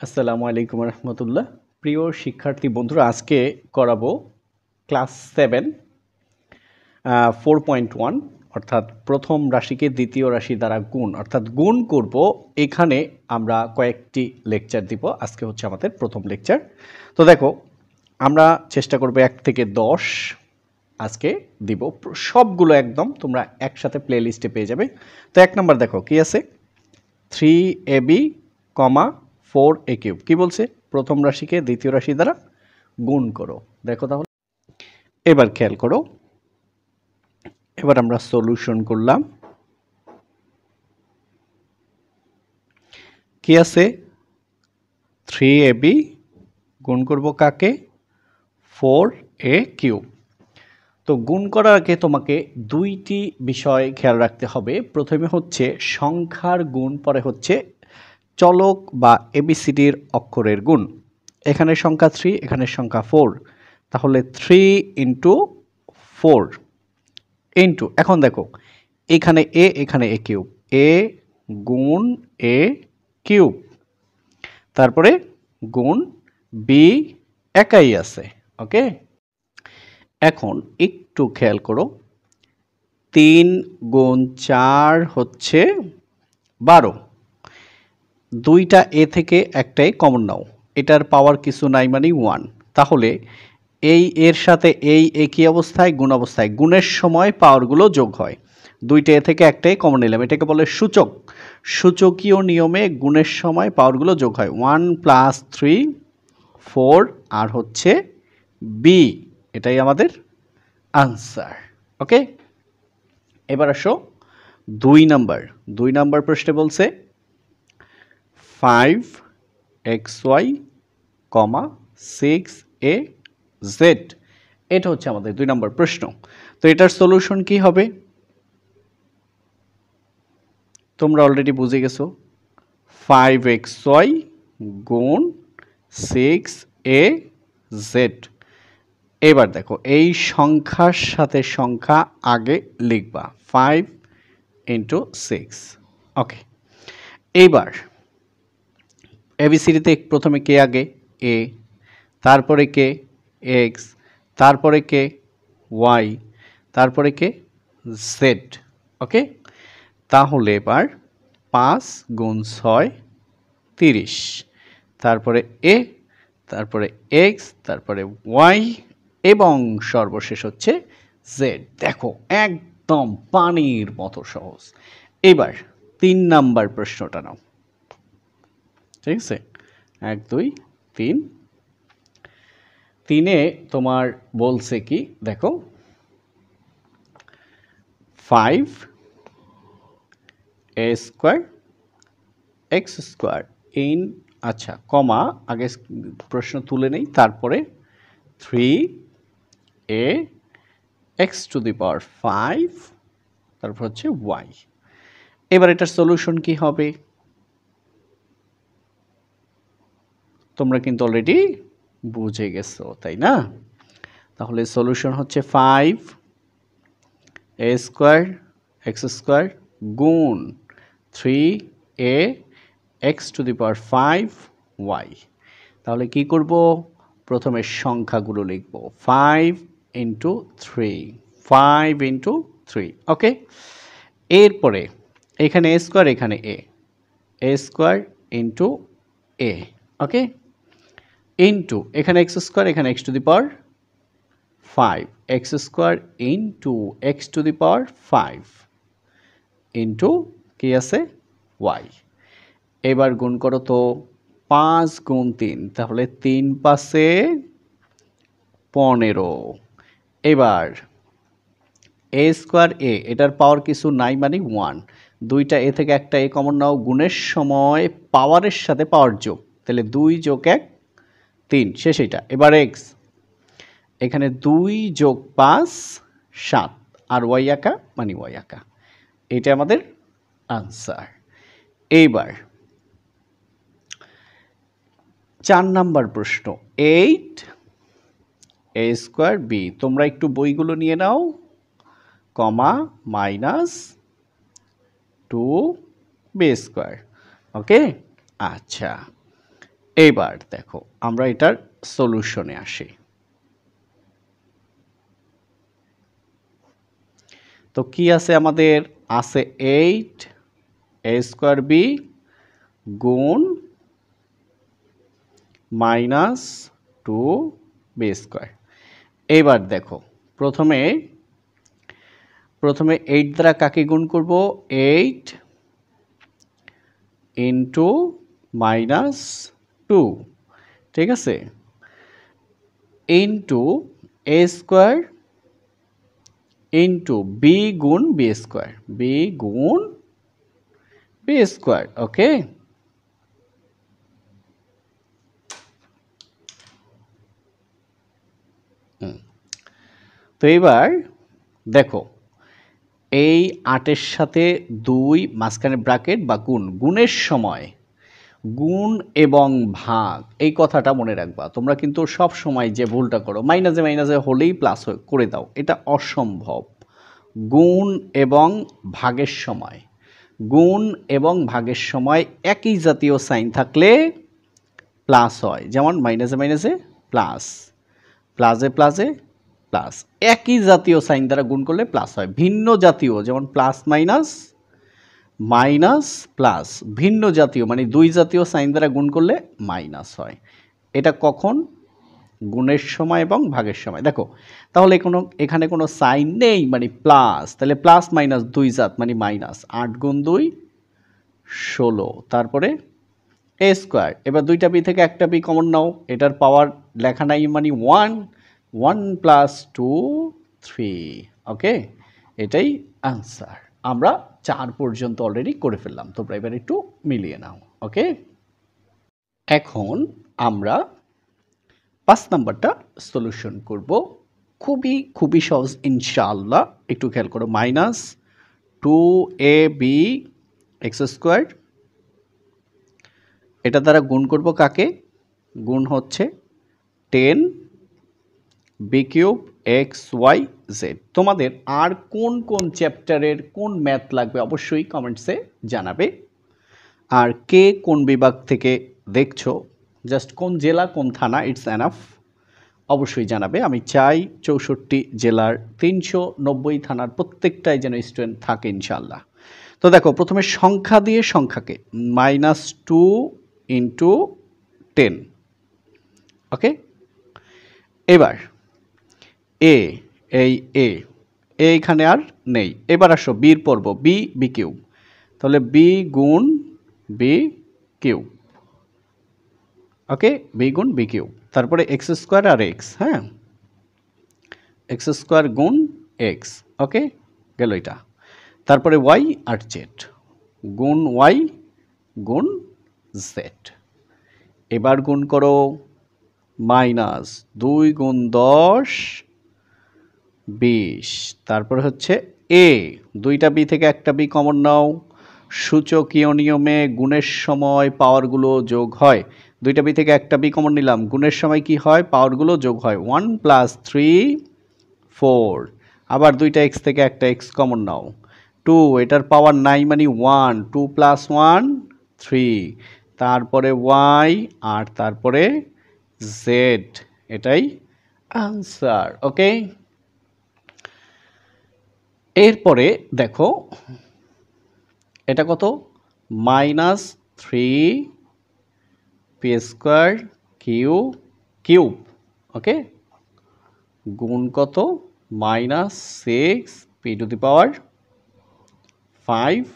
আসসালামু আলাইকুম রহমতুল্লাহ। প্রিয় শিক্ষার্থী বন্ধুরা, আজকে করাবো ক্লাস 7 4.1 অর্থাৎ প্রথম রাশিকে দ্বিতীয় রাশি দ্বারা গুণ অর্থাৎ গুণ করব। এখানে আমরা কয়েকটি লেকচার দিব। আজকে হচ্ছে আমাদের প্রথম লেকচার। তো দেখো, আমরা চেষ্টা করব 1 থেকে 10 আজকে দিব। সবগুলো একদম তোমরা একসাথে প্লে লিস্টে পেয়ে যাবে। তো 1 নাম্বার দেখো কি আছে, 3ab, 4a কিউব। কি বলছে? প্রথম রাশিকে দ্বিতীয় রাশি দ্বারা গুণ করো। দেখো তাহলে, এবার খেয়াল করো, এবার আমরা সলিউশন করলাম। কি আছে? 3ab গুণ করব কাকে? 4a cube. তো গুণ করার আগে তোমাকে দুইটি বিষয় খেয়াল রাখতে হবে। প্রথমে হচ্ছে সংখ্যার গুণ, পরে হচ্ছে চলক বা এবিসিডির অক্ষরের গুণ। এখানে সংখ্যা 3, এখানে সংখ্যা 4, তাহলে 3 ইন্টু 4 ইন্টু, এখন দেখো এখানে এ, এখানে এ কিউব, এ গুণ এ কিউব, তারপরে গুণ বি একাই আছে। ওকে, এখন একটু খেয়াল করো, 3 গুণ 4 হচ্ছে 12। দুইটা এ থেকে একটাই কমন নাও, এটার পাওয়ার কিছু নাই মানে 1। তাহলে এই এর সাথে এই একই অবস্থায় গুণ অবস্থায়, গুণের সময় পাওয়ারগুলো যোগ হয়। দুইটা এ থেকে একটাই কমন নিলাম, এটাকে বলে সূচক। সূচকীয় নিয়মে গুণের সময় পাওয়ারগুলো যোগ হয়। 1 + 3 4 আর হচ্ছে বি, এটাই আমাদের আনসার। ওকে, এবার আসো 2 নাম্বার প্রশ্নে বলছে 5xy, 6az। এটা হচ্ছে আমাদের 2 নম্বর প্রশ্ন। তো এটার সলিউশন কি হবে? তোমরা অলরেডি বুঝে গেছো, 5xy গুণ 6az। এবার দেখো, এই সংখ্যার সাথে সংখ্যা আগে লিখবা, 5 ইন্টু 6। ওকে, এইবার এবিসিডিতে প্রথমে কে আগে? এ, তারপরে কে? এক্স, তারপরে কে? ওয়াই, তারপরে কে? জেড। ওকে, তাহলে এবার 5 গুণ 6 30, তারপরে এ, তারপরে এক্স, তারপরে ওয়াই এবং সর্বশেষ হচ্ছে জেড। দেখো একদম পানির মতো সহজ। এবার 3 নাম্বার প্রশ্নটা নাও। ঠিক আছে, 1 2 3। 3-এ তোমার বলছে কি দেখো, 5a square x square in, আচ্ছা কমা, আগে প্রশ্ন তুলে নেই, তারপরে 3a X to the power 5, তারপর হচ্ছে ওয়াই। এবার এটার সলিউশন কি হবে? তোমরা কিন্তু অলরেডি বুঝে গেছো, তাই না? তাহলে সলিউশন হচ্ছে 5a স্কোয়ার এক্স স্কোয়ার গুণ 3a X to the power 5 Y. তাহলে কি করব? প্রথমে সংখ্যাগুলো লিখব, 5 ইন্টু 3, 5 ইন্টু 3। ওকে, এরপরে এখানে এ স্কোয়ার, এখানে এ স্কোয়ার ইন্টু এ। ওকে, ইন্টু এখানে এক্স স্কোয়ার, এখানে x to the power 5, x square into x to the power 5 into কি আছে? ওয়াই। এবার গুণ করো তো, 5 গুণ 3, তাহলে 3 পাশে 15। এবার এ স্কোয়ার এ, এটার পাওয়ার কিছু নাই মানে 1। দুইটা এ থেকে একটা এ কমন নাও, গুণের সময় পাওয়ারের সাথে পাওয়ার যোগ, তাহলে 2 যোগ 1 3, শেষ এটা। এবার এক্স, এখানে 2 যোগ 5 7, আর ওয়াই আঁকা মানে ওয়াই আঁকা, এটা আমাদের আনসার। এইবার 4 নাম্বার প্রশ্ন, 8a স্কোয়ার বি। তোমরা একটু বইগুলো নিয়ে নাও, কমা মাইনাস 2b স্কোয়ার। ওকে, আচ্ছা এবার দেখো আমরা এটার সলিউশনে আসি। তো কি আছে আমাদের? আছে 8 a স্কোয়ার বি গুণ মাইনাস 2 বি স্কোয়ার। এবার দেখো প্রথমে 8 দ্বারা কাকে গুণ করব? 8 ইন্টু মাইনাস 2, ঠিক আছে, ইন্টু এ স্কোয়ার ইন্টু বি গুণ বি স্কোয়ার, বি গুণ বি স্কোয়ার। ওকে, তো এবার দেখো এই 8-এর সাথে 2 মাঝখানে ব্র্যাকেট বা গুণ, গুণের সময় গুণ এবং ভাগ এই কথাটা মনে রাখবা। তোমরা কিন্তু সব সময় যে ভুলটা করো মাইনাসে মাইনাসে হলেই প্লাস করে দাও, এটা অসম্ভব। গুণ এবং ভাগের সময়, গুণ এবং ভাগের সময় একই জাতীয় সাইন থাকলে প্লাস হয়, যেমন মাইনাসে মাইনাসে প্লাস, প্লাসে প্লাসে প্লাস। একই জাতীয় সাইন দ্বারা গুণ করলে প্লাস হয়। ভিন্ন জাতীয় যেমন প্লাস মাইনাস, মাইনাস প্লাস, ভিন্ন জাতীয় মানে দুই জাতীয় সাইন দ্বারা গুণ করলে মাইনাস হয়। এটা কখন? গুণের সময় এবং ভাগের সময়। দেখো তাহলে এখানে কোনো সাইন নেই মানে প্লাস, তাহলে প্লাস মাইনাস দুই জাত মানে মাইনাস। 8 গুণ 2 16, তারপরে এ স্কোয়ার। এবার দুইটা বি থেকে একটা বি কমন নাও, এটার পাওয়ার লেখা নাই মানে 1, 1 প্লাস 2 3। ওকে, এটাই আনসার। আমরা 4 পর্যন্ত অলরেডি করে ফেললাম, তোমরা এবার একটু মিলিয়ে নাও। ওকে, এখন আমরা 5 নাম্বারটা সলিউশন করব। খুবই সহজ ইনশাআল্লাহ। একটু খেয়াল করো, মাইনাস 2ab এক্স স্কোয়ার, এটা দ্বারা গুণ করব কাকে? গুণ হচ্ছে 10 B cube X Y Z. তোমাদের আর কোন কোন চ্যাপ্টারের কোন ম্যাথ লাগবে অবশ্যই কমেন্টসে জানাবে। আর কে কোন বিভাগ থেকে দেখছো, জাস্ট কোন জেলা কোন থানা, ইটস এনাফ, অবশ্যই জানাবে। আমি চাই 64 জেলার 390 থানার প্রত্যেকটাই যেন স্টুডেন্ট থাকে ইনশাআল্লাহ। তো দেখো প্রথমে সংখ্যা দিয়ে সংখ্যাকে, -2 ইন্টু 10। ওকে, এবার এ, এই এ এইখানে আর নেই। এবার আসো বির পড়ব, বি কিউব, তাহলে বি গুণ বি কিউব। ওকে, বি গুণ বি কিউব, তারপরে এক্স স্কোয়ার আর এক্স, হ্যাঁ, এক্স স্কোয়ার গুণ এক্স। ওকে, গেল এটা। তারপরে ওয়াই আর জেড, গুণ ওয়াই গুণ জেড। এবার গুণ করো, -2 গুণ 10 20, তারপরে হচ্ছে এ, দুইটা বি থেকে একটা বি কমন নাও। সূচকীয় নিয়মে গুণের সময় পাওয়ারগুলো যোগ হয়। দুইটা বি থেকে একটা বি কমন নিলাম, গুণের সময় কি হয়? পাওয়ারগুলো যোগ হয়। 1 + 3 4, আবার দুইটা এক্স থেকে একটা এক্স কমন নাও। 2, এটার পাওয়ার নাই মানে 1, 2 + 1 3, তারপরে ওয়াই আর তারপরে জেড, এটাই আনসার। ওকে, এরপরে দেখো এটা কত? -3 পি স্কোয়ার কিউব। ওকে, গুণ কত? -6 P to the power 5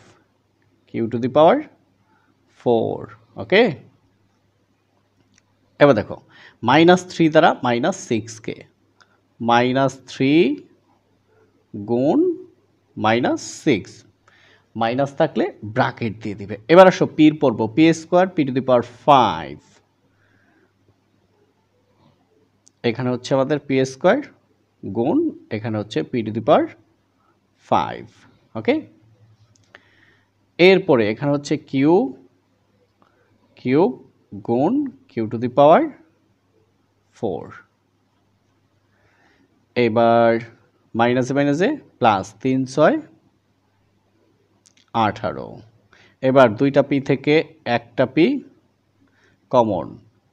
Q to the power 4। Okay, এবার দেখো -3 দ্বারা -6কে, -3 গুণ -6, মাইনাস থাকলে ব্র্যাকেট দিয়ে দিবে। এবার আসো পির পড়বো, P square P to the power 5, এখানে হচ্ছে আমাদের পি স্কোয়ার গুণ এখানে হচ্ছে পি টু দি পাওয়ার 5। ওকে, এরপরে এখানে হচ্ছে কিউব গুণ কিউ টু দি পাওয়ার 4। এবার মাইনাসে মাইনাসে প্লাস, 3 6 18। এবার দুইটা পি থেকে একটা পি কমন,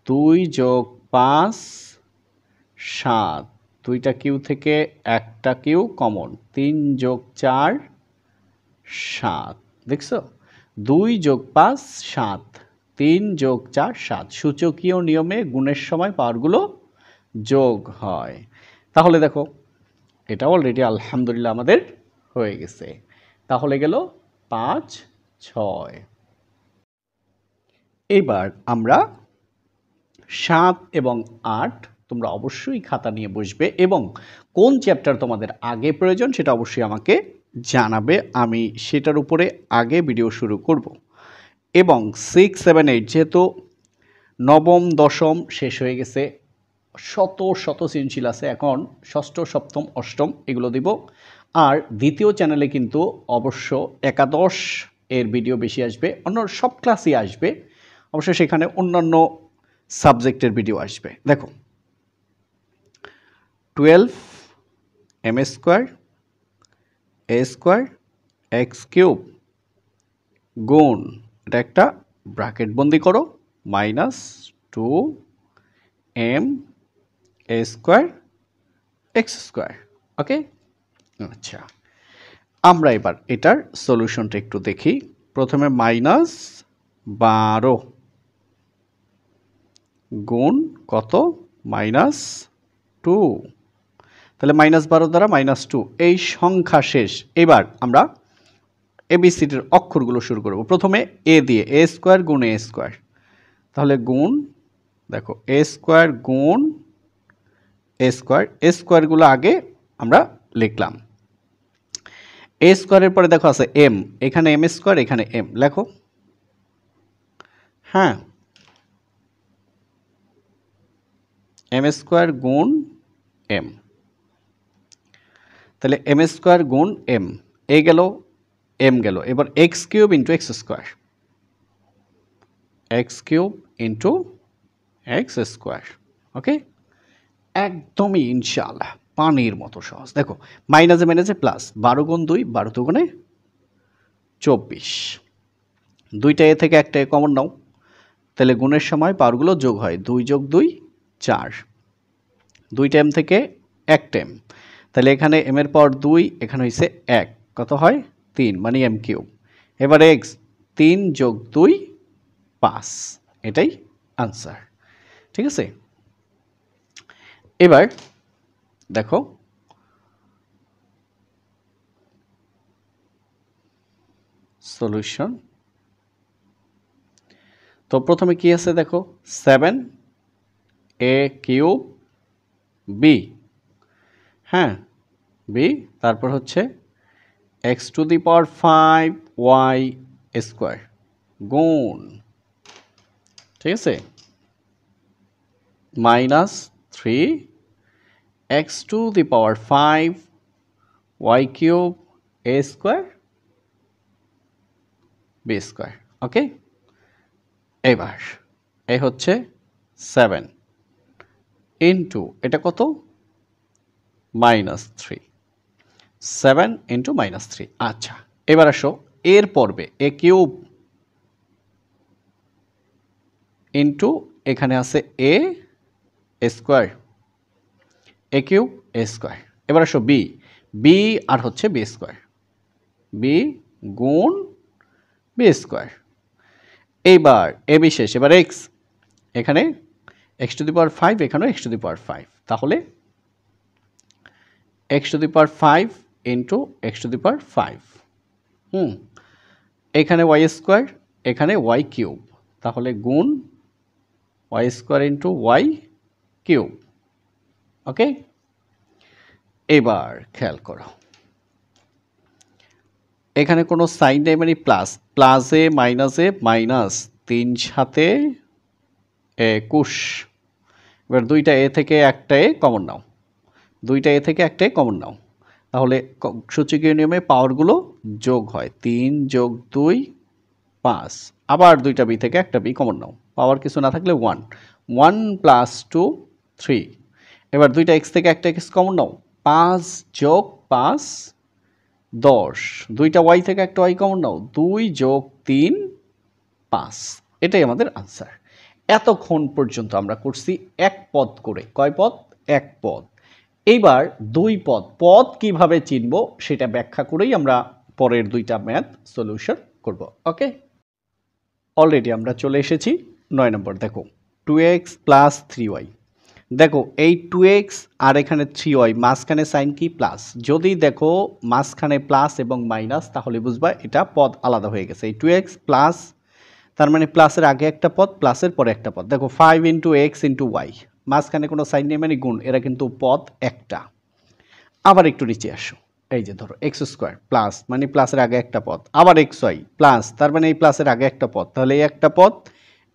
2 যোগ 5 7, দুইটা কিউ থেকে একটা কিউ কমন, 3 যোগ 4 7, দেখছো 2 যোগ 5 7, 3 যোগ 4 7, সূচকীয় নিয়মে গুণের সময় পাওয়ারগুলো যোগ হয়। তাহলে দেখো এটা অলরেডি আলহামদুলিল্লাহ আমাদের হয়ে গেছে। তাহলে গেল 5 6। এবার আমরা 7 এবং 8, তোমরা অবশ্যই খাতা নিয়ে বসবে এবং কোন চ্যাপ্টার তোমাদের আগে প্রয়োজন সেটা অবশ্যই আমাকে জানাবে, আমি সেটার উপরে আগে ভিডিও শুরু করব। এবং 6 7 8 যেহেতু নবম দশম শেষ হয়ে গেছে, শত শত সৃজনশীল আছে, এখন ষষ্ঠ সপ্তম অষ্টম এগুলো দিব। আর দ্বিতীয় চ্যানেলে কিন্তু অবশ্য একাদশ এর ভিডিও বেশি আসবে, অন্য সব ক্লাসই আসবে, অবশ্য সেখানে অন্যান্য সাবজেক্টের ভিডিও আসবে। দেখো 12 m square a square x cube গুণ, এটা একটা ব্র্যাকেট বন্দি করো, -2 m a square x square. Okay, আচ্ছা আমরা এবার এটার সলিউশনটা একটু দেখি। প্রথমে -12 গুণ কত, -2, তাহলে -12 দ্বারা -2, এই সংখ্যা শেষ। এবার আমরা এবিসিডির অক্ষরগুলো শুরু করব। প্রথমে এ দিয়ে, এ স্কোয়ার গুণ এ স্কোয়ার, তাহলে গুণ, দেখো এ স্কোয়ার গুণ এ স্কোয়ার, এ স্কোয়ারগুলো আগে আমরা লিখলাম। এ স্কোয়ারের পরে দেখো আছে এম, এখানে এম স্কোয়ার, এখানে এম লেখো। হ্যাঁ, এম স্কোয়ার গুণ এম, তাহলে এম স্কোয়ার গুণ এম, এ গেল এম গেল। এবার x cube into x square, x cube into x square. Okay, একদমই ইনশাআল্লাহ পানির মতো সহজ। দেখো মাইনাসে মাইনাসে প্লাস, 12 গুণ 2, 12 দুগুণে 24, দুইটা এ থেকে একটা এ কমন নাও, তাহলে গুণের সময় পাওয়ারগুলো যোগ হয়, 2 যোগ 2 4, দুইটা এম থেকে একটা এম, তাহলে এখানে এম এর পাওয়ার 2, এখানে হয়েছে 1, কত হয় 3, মানে এম কিউব। এবার এক্স, 3 যোগ 2 5, এটাই আনসার। ঠিক আছে, এবার দেখো সলিউশন। তো প্রথমে কি আছে দেখো, 7 এ কিউব বি, হ্যাঁ বি, তারপর হচ্ছে x to the power 5 y square গুণ, ঠিক আছে, -3 x to the power 5 y cube a square b square. Okay, এবার এ হচ্ছে 7 ইন্টু এটা কত, -3, 7 ইন্টু -3। আচ্ছা এবার আসো এর পর্বে এ কিউব ইন্টু এখানে আছে a square, a cube a square. এবার আসো বি, বি আর হচ্ছে বি স্কোয়ার, বি গুণ বি স্কোয়ার। এইবার এ বি শেষ, এবার এক্স, এখানে এক্স টু দি পাওয়ার 5, এখানেও এক্স টু দি পাওয়ার 5, তাহলে x to the power 5 into x to the power 5, এখানে ওয়াই স্কোয়ার, এখানে ওয়াই কিউব, তাহলে গুণ Y square into y cube. Okay, এবার খেয়াল করো এখানে কোনো সাইন নেই, মানে প্লাস, প্লাসে মাইনাসে মাইনাস, 3 সাথে 21, এবার দুইটা এ থেকে একটা এ কমন নাও, দুইটা এ থেকে একটা এ কমন নাও, তাহলে সূচকীয় নিয়মে পাওয়ারগুলো যোগ হয়, 3 যোগ 2 5, আবার দুইটা বি থেকে একটা বি কমন নাও, পাওয়ার কিছু না থাকলে 1, 1 প্লাস 2 3, এবার দুইটা এক্স থেকে একটা এক্স কমন নাও, 5 যোগ 5 10, দুইটা ওয়াই থেকে একটা ওয়াই কমন নাও, 2 যোগ 3 5, এটাই আমাদের আনসার। এতক্ষণ পর্যন্ত আমরা করছি এক পদ করে। কয় পদ? এক পদ। এইবার দুই পদ। পদ কিভাবে চিনব সেটা ব্যাখ্যা করেই আমরা পরের দুইটা ম্যাথ সলিউশন করব। ওকে, অলরেডি আমরা চলে এসেছি 9 নম্বর। দেখো 2x প্লাস 3y। দেখো এই 2x আর এখানে 3y, মাঝখানে সাইন কি? প্লাস। যদি দেখো মাঝখানে প্লাস এবং মাইনাস, তাহলে বুঝবা এটা পদ আলাদা হয়ে গেছে। এই 2x প্লাস, তার মানে প্লাসের আগে একটা পদ, প্লাসের পরে একটা পদ। দেখো 5 ইন্টু এক্স ইন্টু ওয়াই, মাঝখানে কোনো সাইন নেই মানে গুণ, এরা কিন্তু পদ একটা। আবার একটু নিচে আসো, এই যে ধরো এক্স স্কোয়ার প্লাস, মানে প্লাসের আগে একটা পদ, আবার এক্স ওয়াই প্লাস, তার মানে এই প্লাসের আগে একটা পদ, তাহলে এই একটা পদ,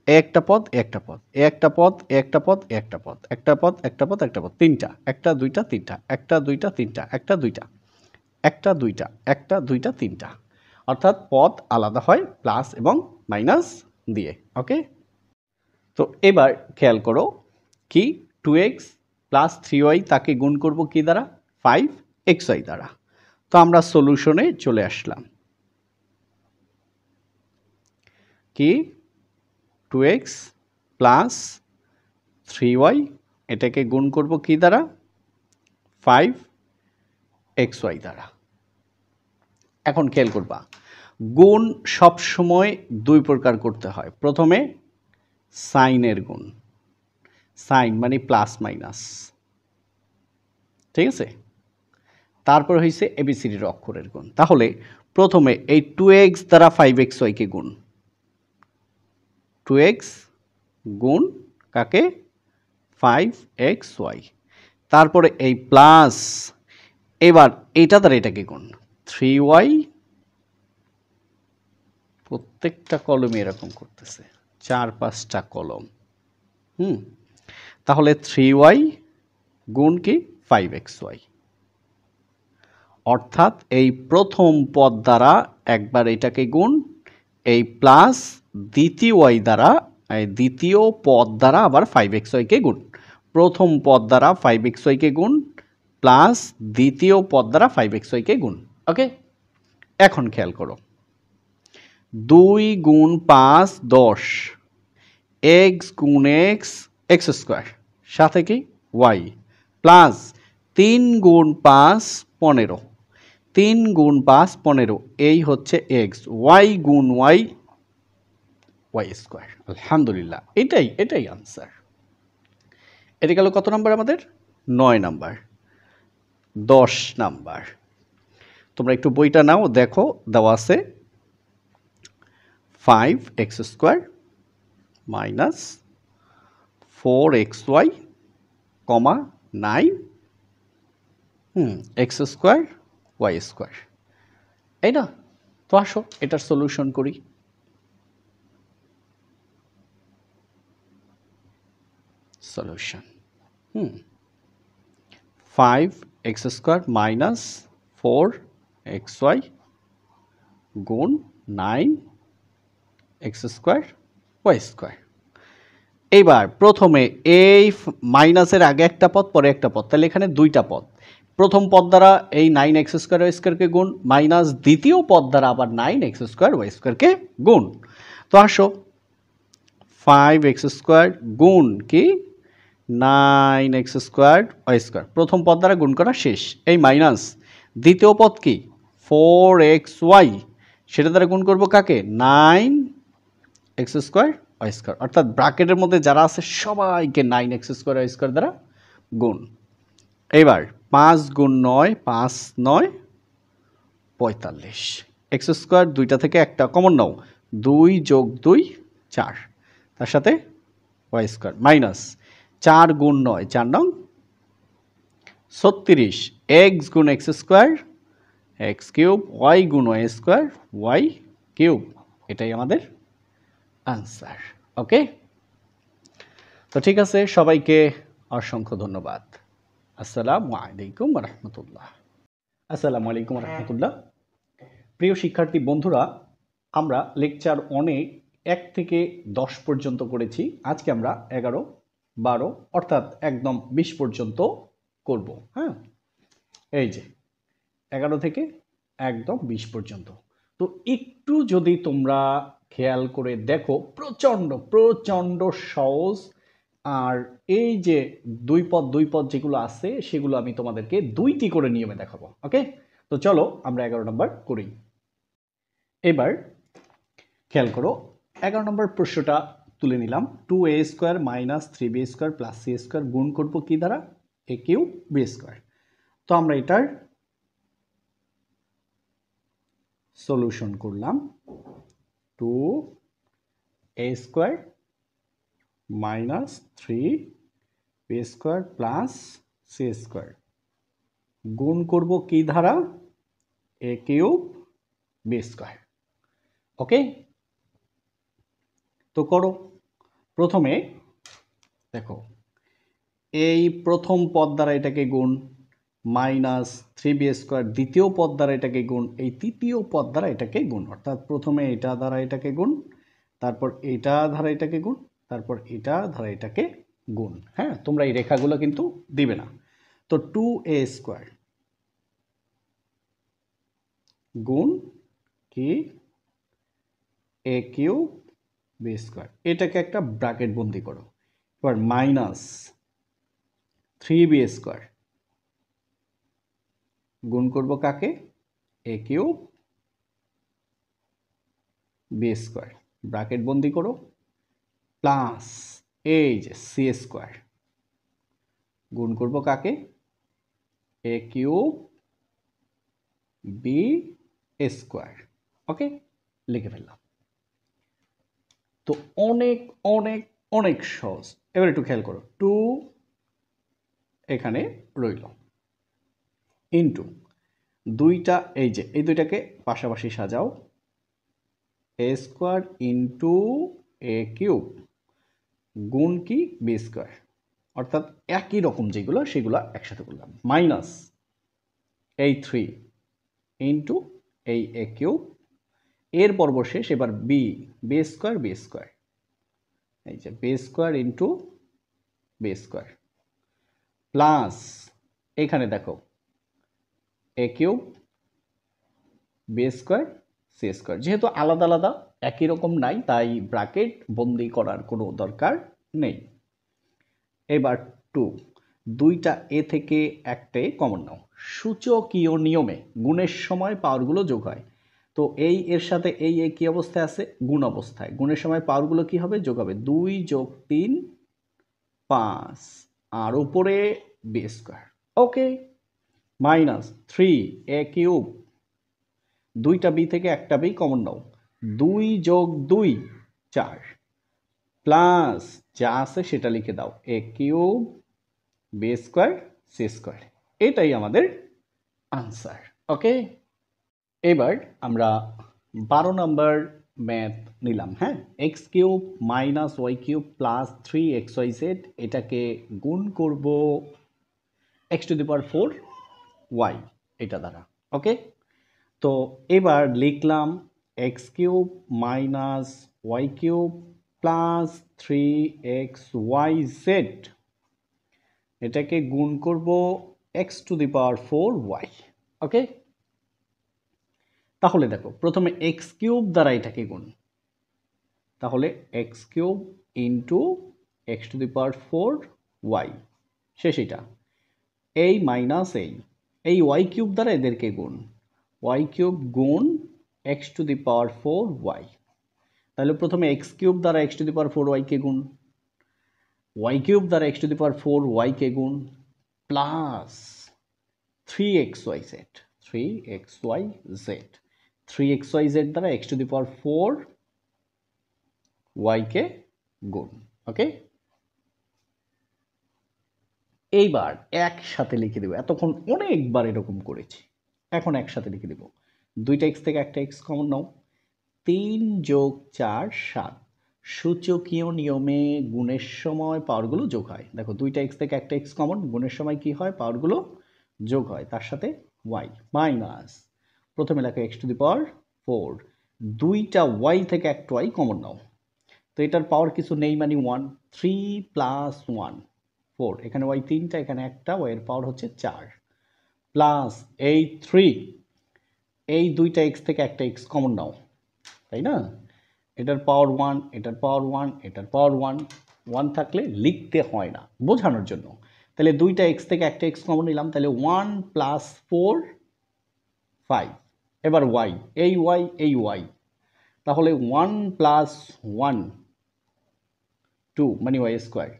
একটা পদ, একটা পদ, একটা পদ, একটা পদ, একটা পদ, একটা পদ, একটা পদ, একটা পদ, তিনটা, একটা দুইটা তিনটা, একটা দুইটা তিনটা, একটা দুইটা, একটা দুইটা, একটা দুইটা তিনটা, অর্থাৎ পদ আলাদা হয় প্লাস এবং মাইনাস দিয়ে। ওকে, তো এবার খেয়াল করো কি, 2x প্লাস 3y তাকে গুণ করব কি দ্বারা? 5xy দ্বারা। তো আমরা সলিউশনে চলে আসলাম। কি, 2x প্লাস 3y এটাকে গুণ করব কি দ্বারা? 5xy দ্বারা। এখন খেয়াল করবা, গুণ সবসময় দুই প্রকার করতে হয়। প্রথমে সাইনের গুণ, সাইন মানে প্লাস মাইনাস, ঠিক আছে? তারপর হয়েছে এবিসিডির অক্ষরের গুণ। তাহলে প্রথমে এই 2x দ্বারা 5xy কে গুণ, 2x গুণ কাকে? 5xy। তারপরে এই প্লাস, এবার এটা দ্বারা এটাকে গুণ 3y। প্রত্যেকটা কলমে এরকম করতেছে, 4-5টা কলম। তাহলে 3y গুণ কি? 5xy। অর্থাৎ এই প্রথম পদ দ্বারা একবার এটাকে গুণ, এই প্লাস দ্বিতীয় y দ্বারা, দ্বিতীয় পদ দ্বারা আবার 5xy কে গুণ। প্রথম পদ দ্বারা 5xy কে গুণ, প্লাস দ্বিতীয় পদ দ্বারা 5xy কে গুণ। ওকে, এখন খেয়াল করো, 2 গুণ 5 10, x গুণ x স্কোয়ার, সাথে কি? y, প্লাস 3 গুণ 5 15, 3 গুণ 5 15, এই হচ্ছে এক্স, ওয়াই গুণ ওয়াই, ওয়াই স্কোয়ার। আলহামদুলিল্লাহ, এটাই আনসার। এটা গেল কত নাম্বার আমাদের? 9 নাম্বার। 10 নাম্বার, তোমরা একটু বইটা নাও, দেখো দেওয়া আছে 5x square minus 4xy, 9 X square Y square, এই না? তো আসো এটার সলিউশন করি। Solution 5x square minus 4xy গুণ 9x স্কোয়ার ওয়াই স্কোয়ার। এইবার প্রথমে এই মাইনাসের আগে একটা পদ, পরে একটা পদ, তাহলে এখানে দুইটা পদ। প্রথম পদ দ্বারা এই 9x স্কোয়ার ওয়াই স্কোয়ারকে গুণ, মাইনাস দ্বিতীয় পদ দ্বারা আবার 9x স্কোয়ার ওয়াই স্কোয়ারকে গুণ। তো আসো 5x স্কোয়ার গুণ কি? 9x স্কোয়ার ওয়াই স্কোয়ার, প্রথম পদ দ্বারা গুণ করা শেষ। এই মাইনাস দ্বিতীয় পদ কি? 4xy, সেটা দ্বারা গুণ করব কাকে? 9x স্কোয়ার ওয়াই স্কোয়ার, অর্থাৎ ব্র্যাকেটের মধ্যে যারা আছে সবাইকে 9x স্কোয়ার ওয়াই স্কোয়ার দ্বারা গুণ। এবার 5 গুণ 9, 5 9 45, এক্স স্কোয়ার দুইটা থেকে একটা কমন নাও, 2 যোগ 2 4, তার সাথে ওয়াই স্কোয়ার মাইনাস 4 গুণ 9 4 নং 36, এক্স গুণ x square x cube, Y গুণ ওয়াই স্কোয়ার ওয়াই কিউব। এটাই আমাদের আনসার। ওকে, তো ঠিক আছে, সবাইকে অসংখ্য ধন্যবাদ। আসসালামু আলাইকুম রহমতুল্লাহ। আসসালামু আলাইকুম রহমতুল্লাহ। প্রিয় শিক্ষার্থী বন্ধুরা, আমরা লেকচার 1 থেকে 10 পর্যন্ত করেছি। আজকে আমরা 11, 12 অর্থাৎ একদম 20 পর্যন্ত করব। হ্যাঁ, এই যে 11 থেকে একদম 20 পর্যন্ত। তো একটু যদি তোমরা খেয়াল করে দেখো, প্রচণ্ড প্রচণ্ড সহজ। আর এই যে দুই পদ যেগুলো আছে সেগুলো আমি তোমাদেরকে 2টি করে নিয়মে দেখাবো। ওকে, তো চলো আমরা 11 নম্বর করি। এবার খেয়াল করো, 11 নম্বর প্রশ্নটা তুলে নিলাম। 2a² - 3b² + c² গুণ করব কি দ্বারা? a³ b²। তো আমরা এটার সলিউশন করলাম। 2a² - 3b² + c² গুণ করব কি ধারা? a³ b²। ওকে, তো করো। প্রথমে দেখো, এই প্রথম পদ দ্বারা এটাকে গুণ, -3b², দ্বিতীয় পদ দ্বারা এটাকে গুণ, এই তৃতীয় পদ দ্বারা এটাকে গুণ। অর্থাৎ প্রথমে এটা দ্বারা এটাকে গুণ, তারপর এটা দ্বারা এটাকে গুণ, তারপর এটা দ্বারা এটাকে গুণ। হ্যাঁ, তোমরা এই রেখাগুলো কিন্তু দিবে না। তো 2a² গুণ কি? a³ b²। এটাকে একটা ব্র্যাকেট বন্দি করো। এবার -3b² গুণ করব কাকে? a³ b², ব্র্যাকেট বন্দি করো, প্লাস এই যে c² গুণ করব কাকে? a³ b²। ওকে, লিখে ফেললাম। তো অনেক অনেক অনেক সহজ। এবার একটু খেয়াল করো, 2 এখানে রইল, ইন্টু দুইটা, এই যে এই দুইটাকে পাশাপাশি সাজাও, a² ইন্টু a³ গুণ কি? b²। অর্থাৎ একই রকম যেগুলো সেগুলো একসাথে করলাম, মাইনাস এই 3 ইন্টু এই a³ এর পর্ব শেষ। এবার b² এই যে b² ইন্টু b² প্লাস এখানে দেখো a³ b² c²। যেহেতু আলাদা আলাদা একই রকম নাই, তাই ব্র্যাকেট বন্দি করার কোনো দরকার নেই। এবার 2, দুইটা এ থেকে একটা এ কমন নাও। সূচকীয় নিয়মে গুণের সময় পাওয়ারগুলো যোগ হয়। তো এই এর সাথে এই এ কি অবস্থায় আছে? গুণ অবস্থায়। গুণের সময় পাওয়ারগুলো কি হবে? যোগ হবে। 2 + 3 5, আর উপরে b²। ওকে, -3a³ দুইটা বি থেকে একটা বি কমন নাও, 2 + 2 4, প্লাস যা আছে সেটা লিখে দাও, a³ b² c²। এটাই আমাদের আনসার। ওকে, এবার আমরা 12 নম্বর ম্যাথ নিলাম। হ্যাঁ, x³ - y³ + 3xyz এটাকে গুণ করব x⁴ y এটা দ্বারা। ওকে, তো এবার লিখলাম x³ - y³ + 3xyz এটাকে গুণ করব x⁴ y। ওকে, তাহলে দেখো, প্রথমে x³ দ্বারা এটাকে গুণ, তাহলে x³ ইন্টু x⁴ y শেষ। এটা এই মাইনাস এই y³ দ্বারা এদেরকে গুণ, y³ গুণ x⁴ y। তাহলে প্রথমে x³ দ্বারা x⁴ y কে গুণ, y³ দ্বারা x⁴ y কে গুণ, প্লাস 3xyz 3xyz দ্বারা x⁴ y কে গুণ। ওকে, এইবার একসাথে লিখে দেব। এতক্ষণ অনেকবার এরকম করেছি, এখন একসাথে লিখে দেব। দুইটা x থেকে একটা x কমন নাও, 3 + 4 7। সূচকীয় নিয়মে গুণের সময় পাওয়ারগুলো যোগ হয়। দেখো, দুইটা x থেকে একটা x কমন, গুণের সময় কি হয়? পাওয়ারগুলো যোগ হয়, তার সাথে y মাইনাস, প্রথমে লেখো x⁴, দুইটা y থেকে একটা y কমন নাও। তো এটার পাওয়ার কিছু নেই, মানে 1, 3 + 1 4, এখানে y 3টা, এখানে একটা, y এর পাওয়ার হচ্ছে 4, প্লাস এই 3, এই দুইটা x থেকে একটা x কমন নাও, তাই না? এটার পাওয়ার 1, এটার পাওয়ার 1, এটার পাওয়ার 1, 1 থাকলে লিখতে হয় না, বোঝানোর জন্য। তাহলে দুইটা এক্স থেকে একটা এক্স কমন নিলাম, তাহলে 1 প্লাস 4 5। এবার ওয়াই, এই ওয়াই এই ওয়াই, তাহলে 1 প্লাস 1 2 মানে ওয়াই স্কোয়ার,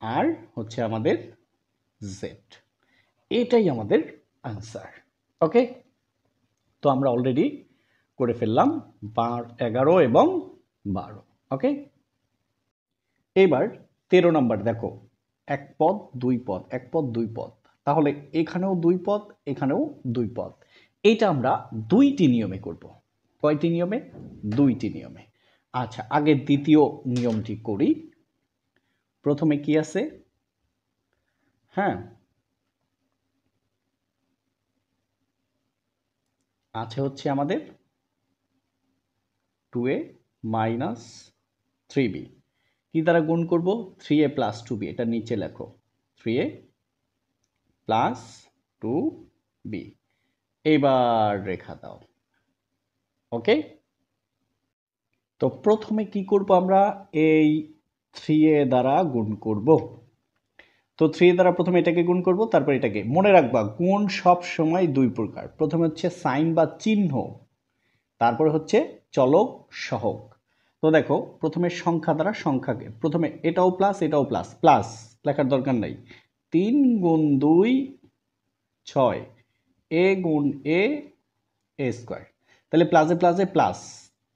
আর হচ্ছে আমাদের জেড। এটাই আমাদের আনসার। ওকে, তো আমরা অলরেডি করে ফেললাম 11 এবং 12। ওকে, এবার 13 নম্বর দেখো, এক পদ দুই পদ, এক পদ দুই পদ, তাহলে এখানেও দুই পদ, এখানেও দুই পদ। এটা আমরা দুইটি নিয়মে করব। কয়টি নিয়মে? দুইটি নিয়মে। আচ্ছা, আগে দ্বিতীয় নিয়মটি করি। প্রথমে কি আছে? হ্যাঁ, আছে হচ্ছে আমাদের 2a মাইনাস 3b, কি দ্বারা গুণ করব? 3a প্লাস 2b, এটা নিচে লেখো, 3a প্লাস 2b। এবার রেখা দাও। ওকে, তো প্রথমে কি করব আমরা? এই 3a দ্বারা গুণ করব। তো 3 দ্বারা প্রথমে এটাকে গুণ করব, তারপর এটাকে। মনে রাখবা গুণ সব সময় দুই প্রকার, প্রথমে হচ্ছে সাইন বা চিহ্ন, তারপরে হচ্ছে চলক সহগ। তো দেখো, প্রথমে সংখ্যা দ্বারা সংখ্যাকে, প্রথমে এটাও প্লাস এটাও প্লাস, প্লাস লেখার দরকার নাই। 3 গুণ 2 6, এ গুণ এ স্কোয়ার। তাহলে প্লাসে প্লাসে প্লাস,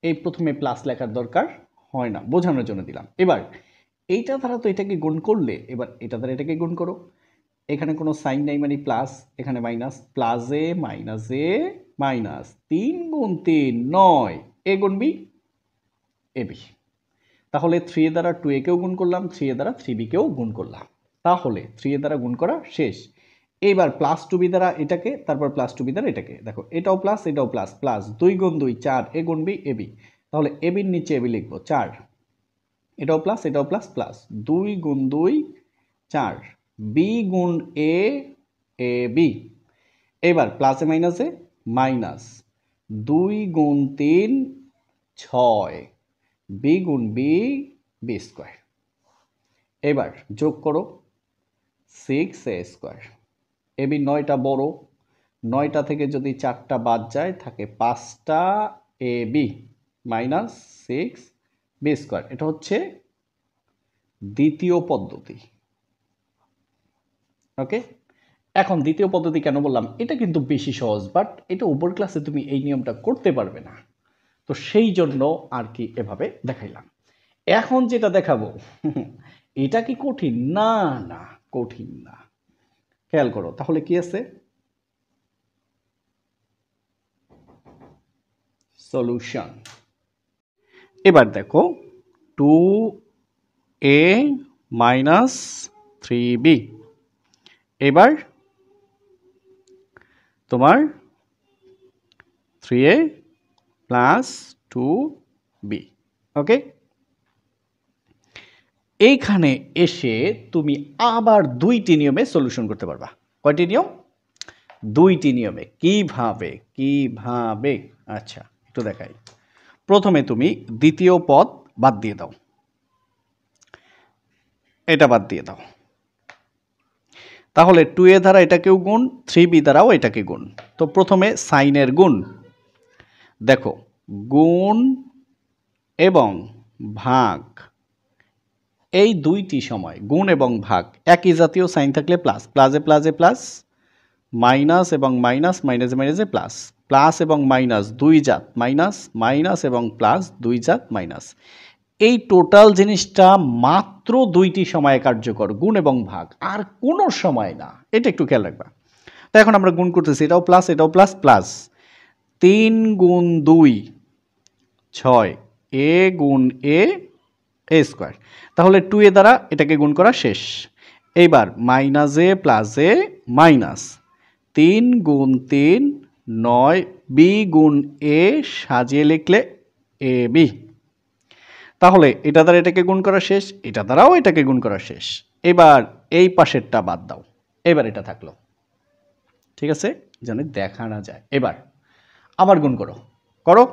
এই প্রথমে প্লাস লেখার দরকার হয় না, বোঝানোর জন্য দিলাম। এবার এইটা দ্বারা তো এটাকে গুণ করলে, এবার এটা দ্বারা এটাকে গুণ করো। এখানে কোনো সাইন নাই মানে প্লাস, এখানে মাইনাস, প্লাসে মাইনাসে মাইনাস, 3 গুণ 3 9, এ গুণ বি এ বি। তাহলে 3 দ্বারা 2a কেও গুণ করলাম, 3 দ্বারা 3b কেও গুণ করলাম, তাহলে 3 দ্বারা গুণ করা শেষ। এইবার প্লাস 2b দ্বারা এটাকে, তারপর প্লাস 2b দ্বারা এটাকে। দেখো এটাও প্লাস এটাও প্লাস, প্লাস 2 গুণ 2 4, এ গুণ বি এ বি। তাহলে এ বির নিচে এ বি লিখবো 4, এটাও প্লাস এটাও প্লাস, প্লাস 2 গুণ 2 4, বি গুণ এ এ বি। এবার প্লাসে মাইনাসে মাইনাস, 2 গুণ 3 6, বি গুণ বি বি স্কোয়ার। এবার যোগ করো 6a স্কোয়ার। এ বি 9টা বড়, 9টা থেকে যদি 4টা বাদ যায় থাকে 5টা A B minus 6 B square. এটা হচ্ছে দ্বিতীয় পদ্ধতি। ওকে, এখন দ্বিতীয় পদ্ধতি কেন বললাম? এটা কিন্তু বেশি সহজ, বাট এটা উপর ক্লাসে তুমি এই নিয়মটা করতে পারবে না, তো সেই জন্য আর কি এভাবে দেখাইলাম। এখন যেটা দেখাবো এটা কি কঠিন? না না, কঠিন না। খেয়াল করো, তাহলে কি আছে? সলিউশন। এবার দেখো 2a মাইনাস 3b, এবার তোমার 3a প্লাস 2b। ওকে, এইখানে এসে তুমি আবার দুইটি নিয়মে সলিউশন করতে পারবা। কয়টি নিয়ম? দুইটি নিয়মে। কিভাবে কিভাবে? আচ্ছা, একটু দেখাই। প্রথমে তুমি দ্বিতীয় পদ বাদ দিয়ে দাও, এটা বাদ দিয়ে দাও, তাহলে 2a দ্বারা এটাকেও গুণ, 3b দ্বারাও এটাকে গুণ। তো প্রথমে সাইনের গুণ, দেখো গুণ এবং ভাগ, এই দুইটি সময় গুণ এবং ভাগ একই জাতীয়, সাইন থাকলে প্লাস, প্লাসে প্লাসে প্লাস, মাইনাস এবং মাইনাস, মাইনাসে মাইনাসে প্লাস, প্লাস এবং মাইনাস দুই জাত মাইনাস, মাইনাস এবং প্লাস দুই জাত মাইনাস। এই টোটাল জিনিসটা মাত্র দুইটি সময়ে কার্যকর, গুণ এবং ভাগ, আর কোনো সময় না, এটা একটু খেয়াল রাখবা। তো এখন আমরা গুণ করতেছি, এটাও প্লাস এটাও প্লাস, প্লাস 3 গুণ 2 6, এ গুণ এ এ স্কোয়ার। তাহলে 2a দ্বারা এটাকে গুণ করা শেষ। এইবার মাইনাসে প্লাসে মাইনাস, 3 গুণ 3 9, বি গুণ এ সাজিয়ে লিখলে এ বি। তাহলে এটা দ্বারা এটাকে গুণ করা শেষ, এটা দ্বারাও এটাকে গুণ করা শেষ। এবার এই পাশেরটা বাদ দাও, এবার এটা থাকলো। ঠিক আছে, যেন দেখা না যায়। এবার আবার গুণ করো, করো।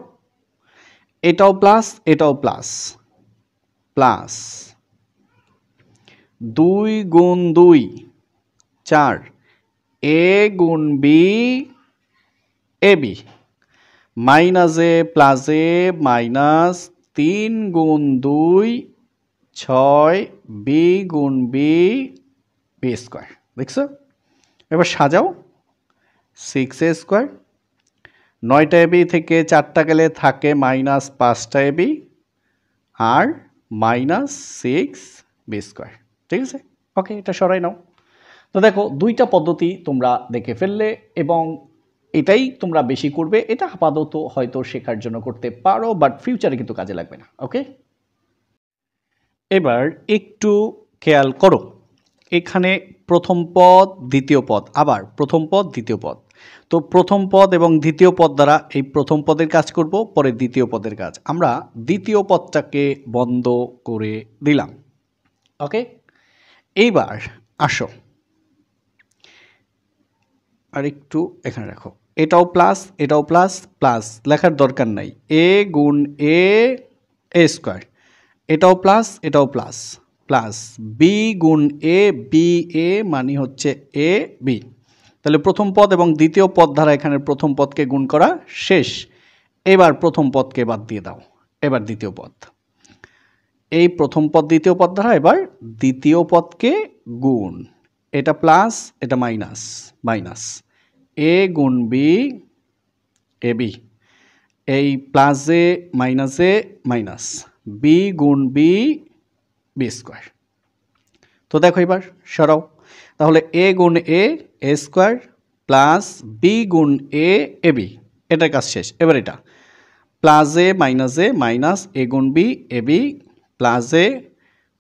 এটাও প্লাস এটাও প্লাস, প্লাস 2 গুণ 2 4 এ গুণ B A B, minus a plus a minus 3 গুণ 2 6 বি গুণ বি বি স্কোয়ার। দেখছো? এবার সাজাও, 6 এ স্কোয়ার, 9টা এবি থেকে 4টা গেলে থাকে মাইনাস 5টা এবি আর মাইনাস 6 বি স্কোয়ার। ঠিক আছে? ওকে, এটা সরাই নাও। তো দেখো, দুইটা পদ্ধতি তোমরা দেখে ফেললে এবং এটাই তোমরা বেশি করবে। এটা আপাতত হয়তো শেখার জন্য করতে পারো, বাট ফিউচারে কিন্তু কাজে লাগবে না। ওকে, এবার একটু খেয়াল করো, এখানে প্রথম পদ দ্বিতীয় পদ, আবার প্রথম পদ দ্বিতীয় পদ। তো প্রথম পদ এবং দ্বিতীয় পদ দ্বারা এই প্রথম পদের কাজ করব, পরে দ্বিতীয় পদের কাজ। আমরা দ্বিতীয় পদটাকে বন্ধ করে দিলাম। ওকে, এইবার আসো, আর একটু এখানে রাখো, এটাও প্লাস এটাও প্লাস, প্লাস লেখার দরকার নাই, এ গুণ এ এ স্কোয়ার, এটাও প্লাস এটাও প্লাস, প্লাস বি গুণ এ বি এ মানে হচ্ছে এ বি। তাহলে প্রথম পদ এবং দ্বিতীয় পদ দ্বারা এখানে প্রথম পদকে গুণ করা শেষ। এবার প্রথম পদকে বাদ দিয়ে দাও, এবার দ্বিতীয় পদ। এই প্রথম পদ দ্বিতীয় পদ দ্বারা এবার দ্বিতীয় পদকে গুণ, এটা প্লাস এটা মাইনাস, মাইনাস এ গুণ বি এ বি, এই প্লাসে মাইনাসে মাইনাস বি গুণ বি বি স্কোয়ার। তো দেখো এবার সরাও, তাহলে এ গুণ এ এ স্কোয়ার প্লাস বি গুণ এ এ বি, এটার কাজ শেষ। এবার এটা প্লাসে মাইনাসে মাইনাস এ গুণ বি এ বি প্লাসে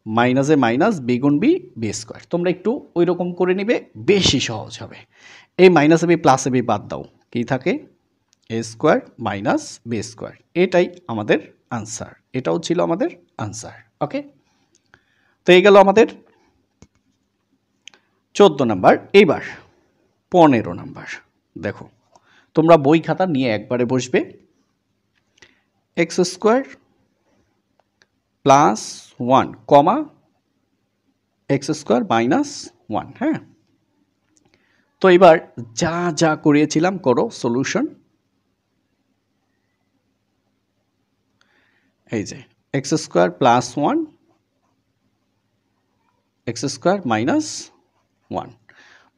মাইনাসে মাইনাস বি গুণ বি বি স্কোয়ার। তোমরা একটু ওই রকম করে নিবে, বেশি সহজ হবে। এই মাইনাস বি প্লাস বি বাদ দাও, কি থাকে এ স্কোয়ার মাইনাস বি স্কোয়ার। এটাই আমাদের আনসার, এটাও ছিল আমাদের আনসার। ওকে, তো এই গেল আমাদের 14 নাম্বার। এইবার 15 নাম্বার। দেখো, তোমরা বই খাতা নিয়ে একবারে বসবে, x square plus 1 comma x square minus 1। হ্যাঁ, তো এবার যা যা করিয়েছিলাম করো সলিউশন। এই যে x square plus 1 x square minus 1,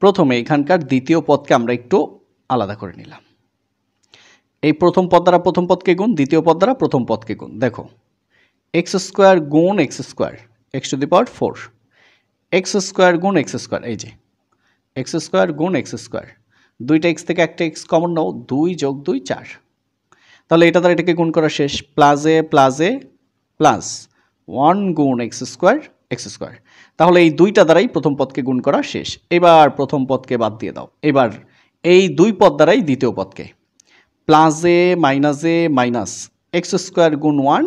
প্রথমে এখানকার দ্বিতীয় পদকে আমরা একটু আলাদা করে নিলাম। এই প্রথম পদ দ্বারা প্রথম পদকে গুণ, দ্বিতীয় পদ দ্বারা প্রথম পদকে গুণ। দেখো, এক্স স্কোয়ার গুণ x square x to the power 4, x square গুণ এক্স স্কোয়ার, এই যে এক্স স্কোয়ার গুণ এক্স স্কোয়ার, দুইটা এক্স থেকে একটা এক্স কমন নাও, 2 যোগ 2 4। তাহলে এটা দ্বারা এটাকে গুণ করা শেষ, প্লাসে প্লাসে প্লাস 1 গুণ এক্স স্কোয়ার এক্স স্কোয়ার। তাহলে এই দুইটা দ্বারাই প্রথম পদকে গুণ করা শেষ। এবার প্রথম পদকে বাদ দিয়ে দাও। এবার এই দুই পদ দ্বারাই দ্বিতীয় পদকে, প্লাসে মাইনাসে মাইনাস এক্স স্কোয়ার গুণ 1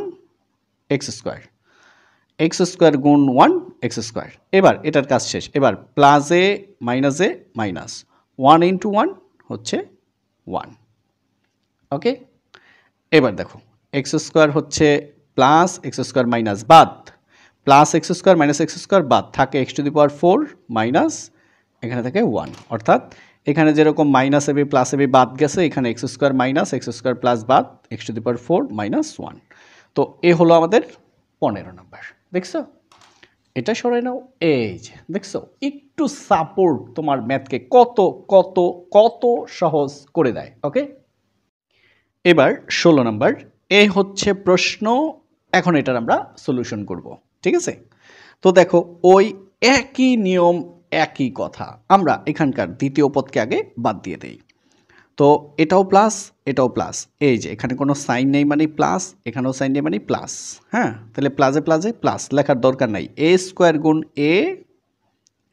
এক্স স্কোয়ার, এক্স স্কোয়ার গুণ 1 এক্স স্কোয়ার। এবার এটার কাজ শেষ। এবার প্লাসে মাইনাসে মাইনাস 1 ইন্টু 1 হচ্ছে 1। ওকে, এবার দেখো এক্স স্কোয়ার হচ্ছে প্লাস এক্স স্কোয়ার মাইনাস বাদ, plus x square minus x square বাদ থাকে x to the power 4 minus এখানে থাকে 1। অর্থাৎ এখানে যেরকম মাইনাস এবি প্লাস এবি বাদ গেছে, এখানে x square minus x square plus বাদ x to the power 4 minus 1। তো এ হলো আমাদের 15 নাম্বার। দেখছো, এটা সরাই নাও। এই যে দেখছো, একটু সাপোর্ট তোমার ম্যাথকে কত কত কত সহজ করে দেয়। ওকে, এবার 16 নাম্বার। এ হচ্ছে প্রশ্ন, এখন এটার আমরা সলিউশন করব। ঠিক আছে, তো দেখো ওই একই নিয়ম একই কথা, আমরা এখানকার দ্বিতীয় পদকে আগে বাদ দিয়ে দেই। তো এটাও প্লাস এটাও প্লাস, এই যে এখানে কোনো সাইন নেই মানে প্লাস, এখানেও সাইন নেই মানে প্লাস। হ্যাঁ, তাহলে প্লাসে প্লাসে প্লাস লেখার দরকার নাই, এ স্কোয়ার গুণ এ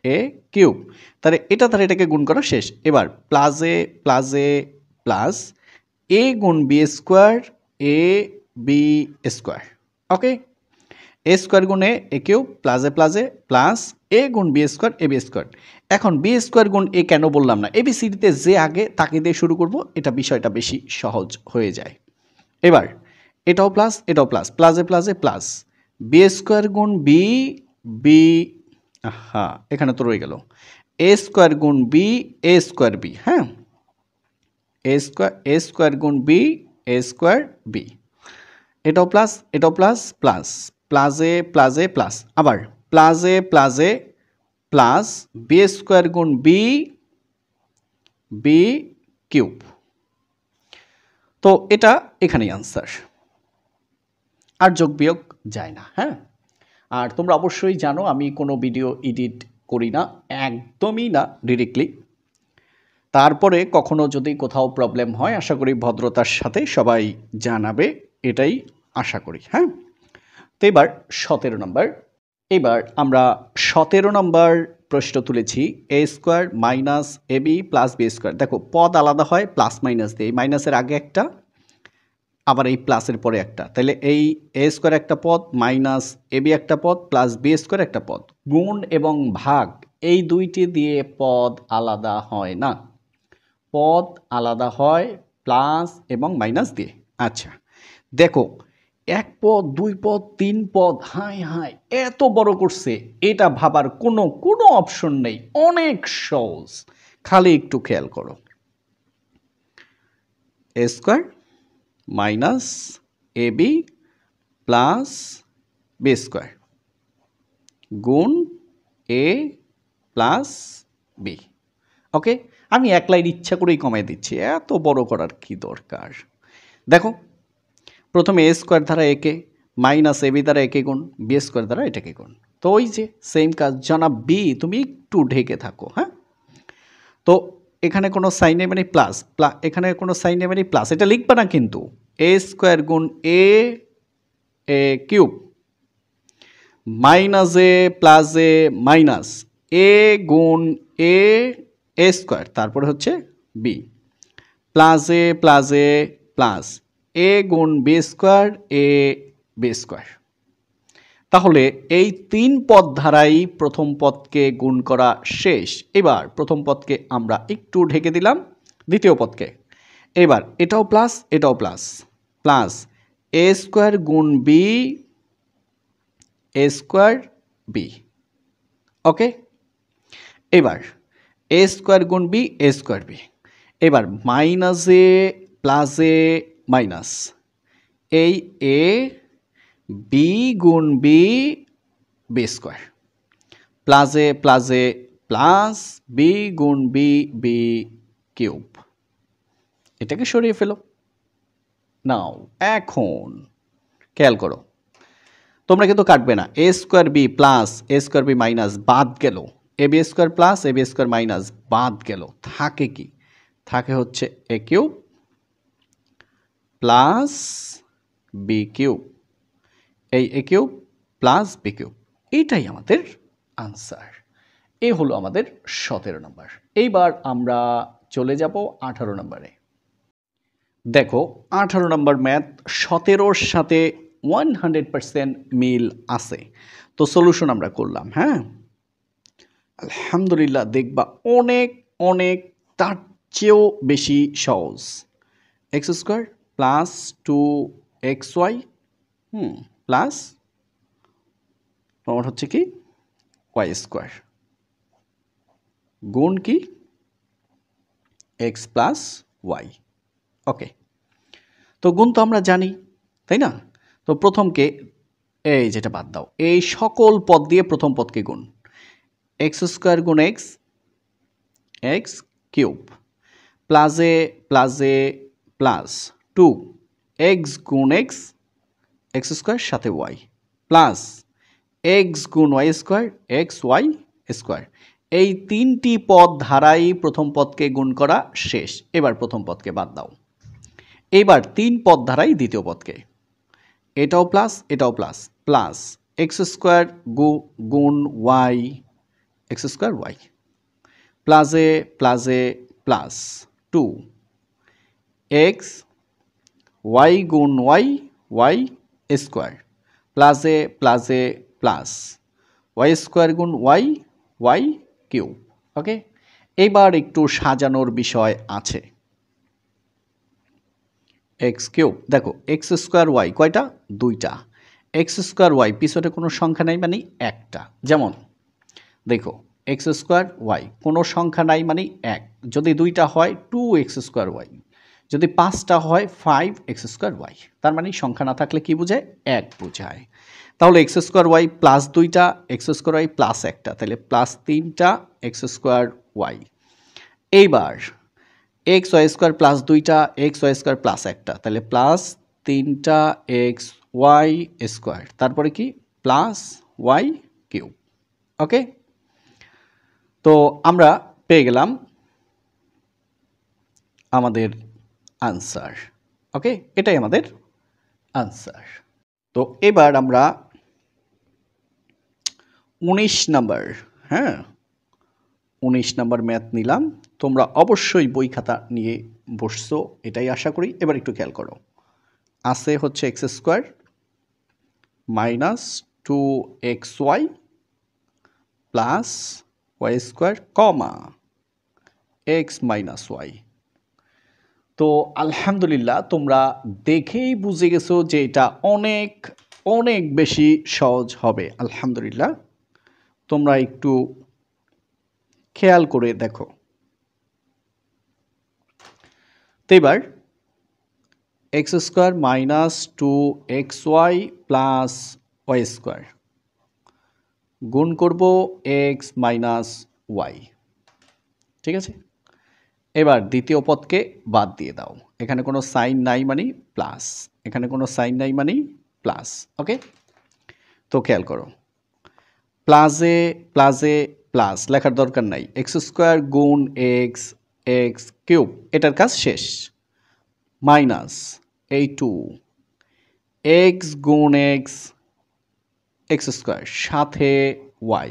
এ কিউব। তাহলে এটা তাহলে এটাকে গুণ করা শেষ। এবার প্লাসে প্লাসে প্লাস এ গুণ b square A B square. Okay, A square গুণ এ কিউব প্লাসে প্লাসে প্লাস এ গুণ b square A B square. এখন বি স্কোয়ার গুণ এ কেন বললাম না, এবিসিডিতে যে আগে তাকে দিয়ে শুরু করব, এটা বিষয়টা বেশি সহজ হয়ে যায়। এবার এটাও প্লাস, এটাও প্লাস, প্লাসে প্লাসে প্লাস, বি স্কোয়ার গুণ বি, বি, হ্যাঁ এখানে তো রয়ে গেল এ স্কোয়ার গুণ বি, এ স্কোয়ার বি, হ্যাঁ এ স্কোয়ার গুণ বি, এ স্কোয়ার বি, এটাও প্লাস, এটাও প্লাস, প্লাস, প্লাসে প্লাসে প্লাস, আবার প্লাসে প্লাসে প্লাস, বি স্কোয়ার গুণ বি, বি কিউব। তো এটা এখানেই আনসার, আর যোগ বিয়োগ যায় না। হ্যাঁ, আর তোমরা অবশ্যই জানো আমি কোনো ভিডিও এডিট করি না, একদমই না, ডিরেক্টলি। তারপরে কখনো যদি কোথাও প্রবলেম হয় আশা করি ভদ্রতার সাথে সবাই জানাবে, এটাই আশা করি। হ্যাঁ, তো এবার 17 নম্বর, এবার আমরা 17 নম্বর প্রশ্ন তুলেছি, এ square minus A B plus b square. দেখো পদ আলাদা হয় প্লাস মাইনাস দিয়ে, এই মাইনাসের আগে একটা, আবার এই প্লাসের পরে একটা, তাহলে এই এ স্কোয়ার একটা পদ, মাইনাস এ বি একটা পদ, প্লাস বি স্কোয়ার একটা পদ। গুণ এবং ভাগ এই দুইটি দিয়ে পদ আলাদা হয় না, পদ আলাদা হয় প্লাস এবং মাইনাস দিয়ে। আচ্ছা দেখো, এক পদ, দুই পদ, তিন পদ, হাই হাই এত বড় করছে, এটা ভাবার কোনো অপশন নেই, অনেক সহজ, খালি একটু খেয়াল করো। এ square minus A B plus b square গুণ এ প্লাস বি। ওকে, আমি এক লাইন ইচ্ছা করেই কমাই দিচ্ছি, এত বড় করার কি দরকার। দেখো প্রথমে এ স্কোয়ার দ্বারা একে, মাইনাস এ বি দ্বারা একে গুণ, বি স্কোয়ার দ্বারা এটাকে গুণ। তো ওই যে সেম কাজ, জনাব বি তুমি একটু ঢেকে থাকো। হ্যাঁ, তো এখানে কোনো সাইন নেই মানে প্লাস, এখানে কোনো সাইন নেই মানে প্লাস, এটা লিখবা না কিন্তু। এ স্কোয়ার গুণ এ, এ cube, minus a plus a minus এ গুণ এ, এ স্কোয়ার, তারপরে হচ্ছে B, plus a plus a গুণ b square, A B square. তাহলে এই তিন পদ ধারাই প্রথম পদকে গুণ করা শেষ। এবার প্রথম পদকে আমরা একটু ঢেকে দিলাম, দ্বিতীয় পদকে এবার এটাও প্লাস, এটাও প্লাস, প্লাস এ স্কোয়ার গুণ বি, এ স্কোয়ার বি। ওকে, এবার এ স্কোয়ার গুণ বি, এ স্কোয়ার বি, এবার minus a plus a minus, এই এ বি গুণ B, B square, plus a plus B গুণ বি, বি কিউব। এটাকে সরিয়ে ফেলো। নাও এখন খেয়াল করো, তোমরা কিন্তু কাটবে না, এ square B plus a square B minus বাদ গেল, A B square plus A B square minus বাদ গেল, থাকে কি? থাকে হচ্ছে এ কিউব প্লাস বি কিউব, এই এ কিউব প্লাস বি কিউব, এইটাই আমাদের আনসার। এ হলো আমাদের 17 নম্বর। এইবার আমরা চলে যাব 18 নম্বরে। দেখো 18 নম্বর ম্যাথ 17-র সাথে 100% মিল আছে, তো সলিউশন আমরা করলাম। হ্যাঁ, আলহামদুলিল্লাহ, দেখবা অনেক অনেক তার চেয়েও বেশি সহজ। X square plus 2xy plus তোমার হচ্ছে কি ওয়াই স্কোয়ার গুণ কি এক্স প্লাস ওয়াই। ওকে, তো গুণ তো আমরা জানি, তাই না? তো প্রথমকে এই যেটা বাদ দাও, এই সকল পদ দিয়ে প্রথম পদকে গুণ, এক্স স্কোয়ার গুণ এক্স, এক্স কিউব, প্লাসে প্লাস 2x গুণ এক্স, এক্স স্কোয়ার সাথে ওয়াই, প্লাস এক্স গুণ Y square, x Y square. এই তিনটি পদ ধারাই প্রথম পদকে গুণ করা শেষ। এবার প্রথম পদকে বাদ দাও, এবার তিন পদ ধারাই দ্বিতীয় পদকে, এটাও প্লাস এটাও প্লাস, প্লাস এক্স স্কোয়ার গুণ ওয়াই, এক্স স্কোয়ার ওয়াই, প্লাসে প্লাস 2x ওয়াই গুণ ওয়াই, ওয়াই স্কোয়ার, প্লাসে প্লাস ওয়াই স্কোয়ার গুণ ওয়াই, ওয়াই কিউব। ওকে, এবার একটু সাজানোর বিষয় আছে। X cube. দেখো এক্স স্কোয়ার ওয়াই কয়টা? দুইটা। এক্স স্কোয়ার ওয়াই পিছনে কোনো সংখ্যা নাই মানে একটা। যেমন দেখো এক্স স্কোয়ার ওয়াই কোনো সংখ্যা নাই মানে এক। যদি দুইটা হয় 2x স্কোয়ার ওয়াই, যদি পাঁচটা হয় 5x স্কোয়ার ওয়াই। তার মানে সংখ্যা না থাকলে কি বোঝায়? এক বোঝায়। তাহলে এক্স স্কোয়ার ওয়াই প্লাস দুইটা, এক্স স্কোয়ার ওয়াই প্লাস একটা, তাহলে প্লাস তিনটা এক্স স্কোয়ার ওয়াই। এইবার এক্স ওয়াই স্কোয়ার প্লাস দুইটা, এক্স ওয়াই স্কোয়ার প্লাস একটা, তাহলে প্লাস তিনটা এক্স ওয়াই স্কোয়ার, তারপরে কি প্লাস ওয়াই কিউব। ওকে, তো আমরা পেয়ে গেলাম আমাদের আনসার। ওকে, এটাই আমাদের আনসার। তো এবার আমরা 19 নাম্বার, হ্যাঁ 19 নাম্বার ম্যাথ নিলাম। তোমরা অবশ্যই বই খাতা নিয়ে বসছো এটাই আশা করি। এবার একটু খেয়াল করো, আছে হচ্ছে x square minus 2xy plus y square comma x minus y. তো আলহামদুলিল্লাহ তোমরা দেখেই বুঝে গেছো যে এটা অনেক অনেক বেশি সহজ হবে। আলহামদুলিল্লাহ তোমরা একটু খেয়াল করে দেখো। তো এবার x square minus 2xy plus y square গুণ করব এক্স মাইনাস ওয়াই। ঠিক আছে, এবার দ্বিতীয় পদকে বাদ দিয়ে দাও। এখানে কোনো সাইন নাই মানে প্লাস, এখানে কোনো সাইন নাই মানে প্লাস। ওকে, তো খেয়াল করো প্লাসে প্লাসে প্লাস লেখার দরকার নাই। এক্স স্কোয়ার গুণ এক্স এক্স কিউব, এটার কাজ শেষ। মাইনাস এই 2 এক্স গুণ এক্স এক্স স্কোয়ার সাথে ওয়াই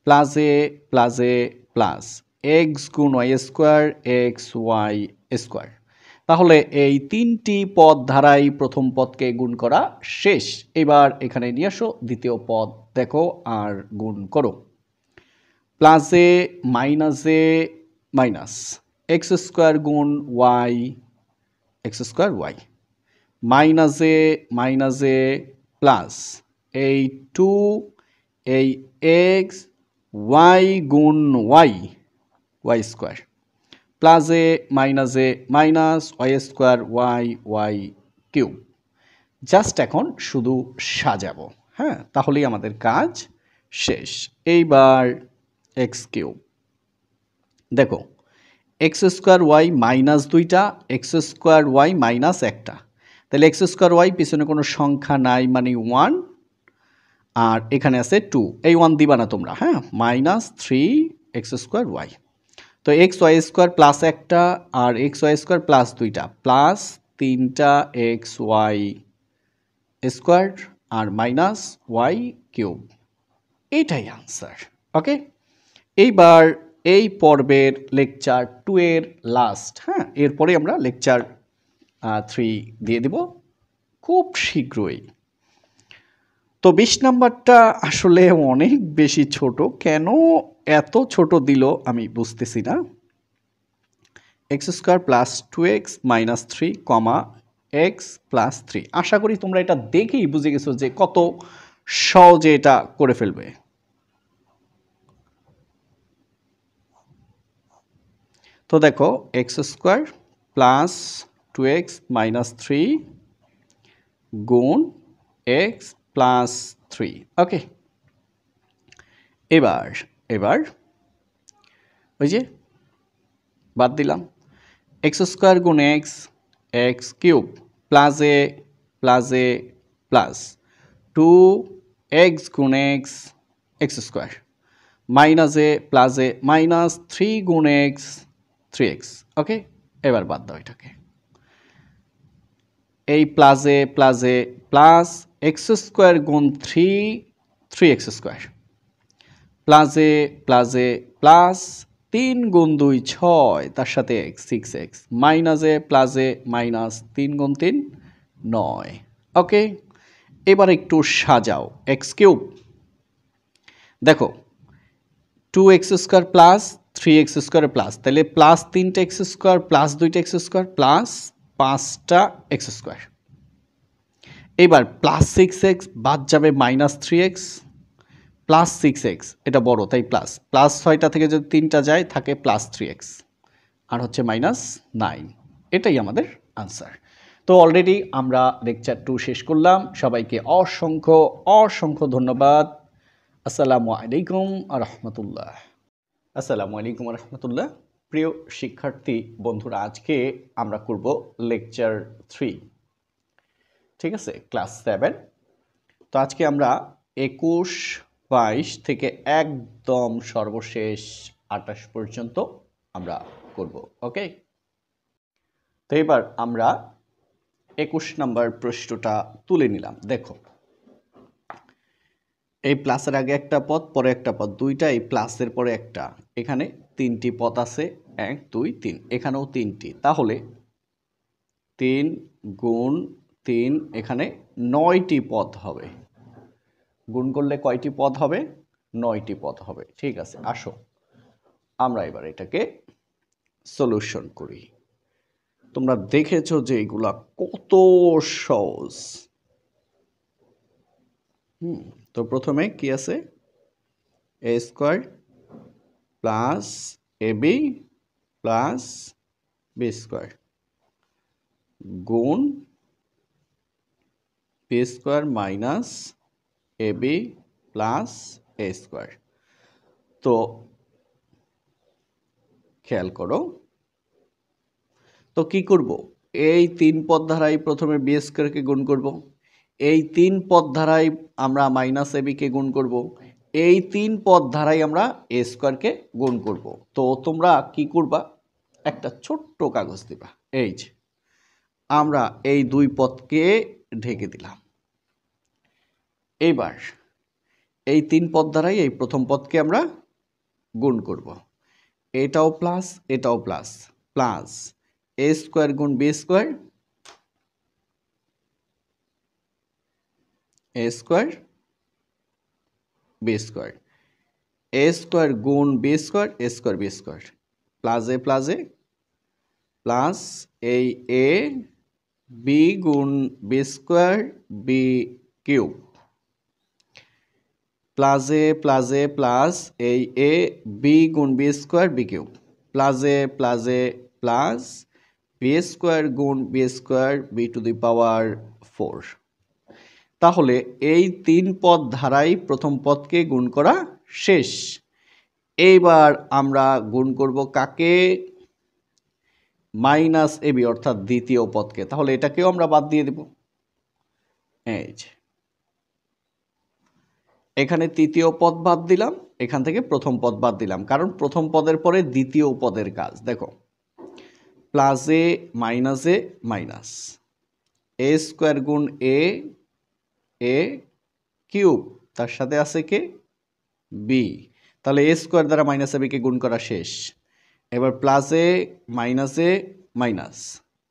প্লাসে প্লাসে প্লাস এক্স গুণ Y square x Y square. তাহলে এই তিনটি পদ ধারাই প্রথম পদকে গুণ করা শেষ। এবার এখানে নিয়ে আসো দ্বিতীয় পদ, দেখো আর গুণ করো। প্লাসে মাইনাসে মাইনাস এক্স স্কোয়ার গুণ ওয়াই এক্স স্কোয়ার ওয়াই, মাইনাসে মাইনাসে প্লাস এই 2 এই এক্স ওয়াই গুণ ওয়াই ওয়াই স্কোয়ার, প্লাসে মাইনাসে minus y square y y cube. Just এখন শুধু সাজাবো, হ্যাঁ তাহলেই আমাদের কাজ শেষ। এইবার এক্স কিউব, দেখো এক্স স্কোয়ার ওয়াই মাইনাস দুইটা এক্স স্কোয়ার ওয়াই মাইনাস একটা, তাহলে এক্স স্কোয়ার ওয়াই পিছনে কোনো সংখ্যা নাই মানে 1, আর এখানে আছে 2, এই 1 দিবা না তোমরা, হ্যাঁ মাইনাস 3x স্কোয়ার ওয়াই। তো এক্স ওয়াই স্কোয়ার প্লাস একটা আর এক্স ওয়াই স্কোয়ার প্লাস দুইটা, প্লাস তিনটা এক্স ওয়াই স্কোয়ার আর মাইনাস ওয়াই কিউব, এইটাই আনসার। ওকে, এইবার এই পর্বের লেকচার 2 এর লাস্ট, হ্যাঁ এরপরে আমরা লেকচার 3 দিয়ে দিব খুব শীঘ্রই। তো 20 নাম্বারটা আসলে অনেক বেশি ছোট, কেন এত ছোট দিল আমি বুঝতেছি না। X square plus 2x minus 3 comma x plus 3, আশা করি তোমরা এটা দেখেই বুঝে গেছো যে কত সহজে এটা করে ফেলবে। তো দেখো x square plus 2x minus 3 গুণ এক্স প্লাস 3। ওকে, এবার এবার ওই যে বাদ দিলাম এক্স স্কোয়ার গুণ এক্স এক্স কিউব প্লাসে প্লাসে প্লাস 2x গুণ এক্স এক্স স্কোয়ার মাইনাসে প্লাসে মাইনাস 3 গুণ এক্স 3x। ওকে, এবার বাদ দাও এটাকে। এই প্লাসে প্লাসে প্লাস এক্স স্কোয়ার গুণ 3x স্কোয়ার প্লাসে প্লাসে প্লাস 3 গুণ 2 6, তার সাথে x 6x মাইনাসে প্লাসে মাইনাস 3 গুণ 3 9। ওকে, এবার একটু সাজাও এক্স কিউব, দেখো 2x square plus 3x square plus, তাহলে প্লাস 3টা এক্স স্কোয়ার প্লাস 2টা এক্স স্কোয়ার প্লাস 5টা এক্স স্কোয়ার। এবার প্লাস 6x বাদ যাবে মাইনাস 3x প্লাস 6x, এটা বড় তাই প্লাস, প্লাস 6টা থেকে যদি 3টা যায় থাকে প্লাস 3x আর হচ্ছে মাইনাস 9। এটাই আমাদের আনসার। তো অলরেডি আমরা লেকচার 2 শেষ করলাম। সবাইকে অসংখ্য অসংখ্য ধন্যবাদ। আসসালামু আলাইকুম আ রহমতুল্লাহ। আসসালামু আলাইকুম আ রহমতুল্লাহ। প্রিয় শিক্ষার্থী বন্ধুরা, আজকে আমরা করব লেকচার 3, ঠিক আছে, ক্লাস 7। তো আজকে আমরা 21, 22 থেকে একদম সর্বশেষ 28 পর্যন্ত আমরা করব। ওকে, তো এবার আমরা 21 নম্বর প্রশ্নটা তুলে নিলাম। দেখো, এই প্লাসের আগে একটা পদ, পরে একটা পদ, দুইটা, এই প্লাসের পরে একটা, এখানে 3টি পদ আছে, 1 2 3, এখানেও 3টি, তাহলে 3 গুণ 3, এখানে 9টি পদ হবে। গুণ করলে কয়টি পদ হবে? 9টি পদ হবে। ঠিক আছে, আসো আমরা এবার এটাকে সলিউশন করি। তোমরা দেখেছো যে এগুলা কত সহজ। তো প্রথমে কি আছে? A square plus ab plus b square গুণ b square minus ab plus a square. তো খেয়াল করো, তো কি করব? এই 3 পদ ধারায় প্রথমে বি স্কোয়ারকে গুণ করব, এই 3 পদ ধারায় আমরা মাইনাস এবিকে গুণ করব, এই 3 পদ ধারায় আমরা এ স্কোয়ারকে গুণ করব। তো তোমরা কি করবা? একটা ছোট্ট কাগজ দিবা। এই যে আমরা এই 2 পদকে ঢেকে দিলাম। এইবার এই 3 পদ ধারায় এই প্রথম পদকে আমরা গুণ করব। এটাও প্লাস, এটাও প্লাস, প্লাস এ স্কোয়ার গুণ b square, a square b square, a square গুণ b square, a square b square, plus a plus a, plus এই এ বি গুণ b square b cube, plus a plus এই a b গুণ b square b cube, plus a plus b square গুণ b square b to the power 4। তাহলে এই 3 পদ ধারায় প্রথম পদকে গুণ করা শেষ। এইবার আমরা গুণ করব কাকে? মাইনাস এবি অর্থাৎ দ্বিতীয় পদকে। তাহলে এটাকেও আমরা বাদ দিয়ে দেব। এই যে এখানে তৃতীয় পদ বাদ দিলাম, এখান থেকে প্রথম পদ বাদ দিলাম, কারণ প্রথম পদের পরে দ্বিতীয় পদের কাজ। দেখো, plus a minus A square গুণ এ কিউব, তার সাথে আছে কে? বি। তাহলে এ স্কোয়ার দ্বারা মাইনাস এ বিকে গুণ করা শেষ। এবার প্লাস এ মাইনাস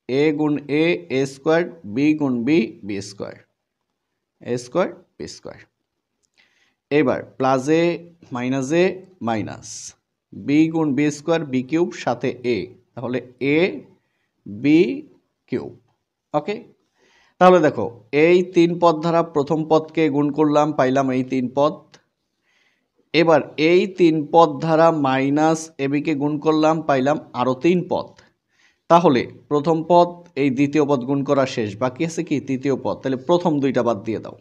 এ গুণ এ স্কোয়ার, বি গুণ b square, a square b square. এবার প্লাস এ মাইনাস বি গুণ বি স্কোয়ার বি কিউব সাথে এ, তাহলে এ বি কিউব। ওকে, তাহলে দেখো এই 3 পদ ধারা প্রথম পদকে গুণ করলাম, পাইলাম এই 3 পদ। এবার এই 3 পদ ধারা মাইনাস এবিকে গুণ করলাম, পাইলাম আরও 3 পদ। তাহলে প্রথম পদ এই দ্বিতীয় পদ গুণ করা শেষ, বাকি আছে কি? তৃতীয় পদ। তাহলে প্রথম 2টা বাদ দিয়ে দাও।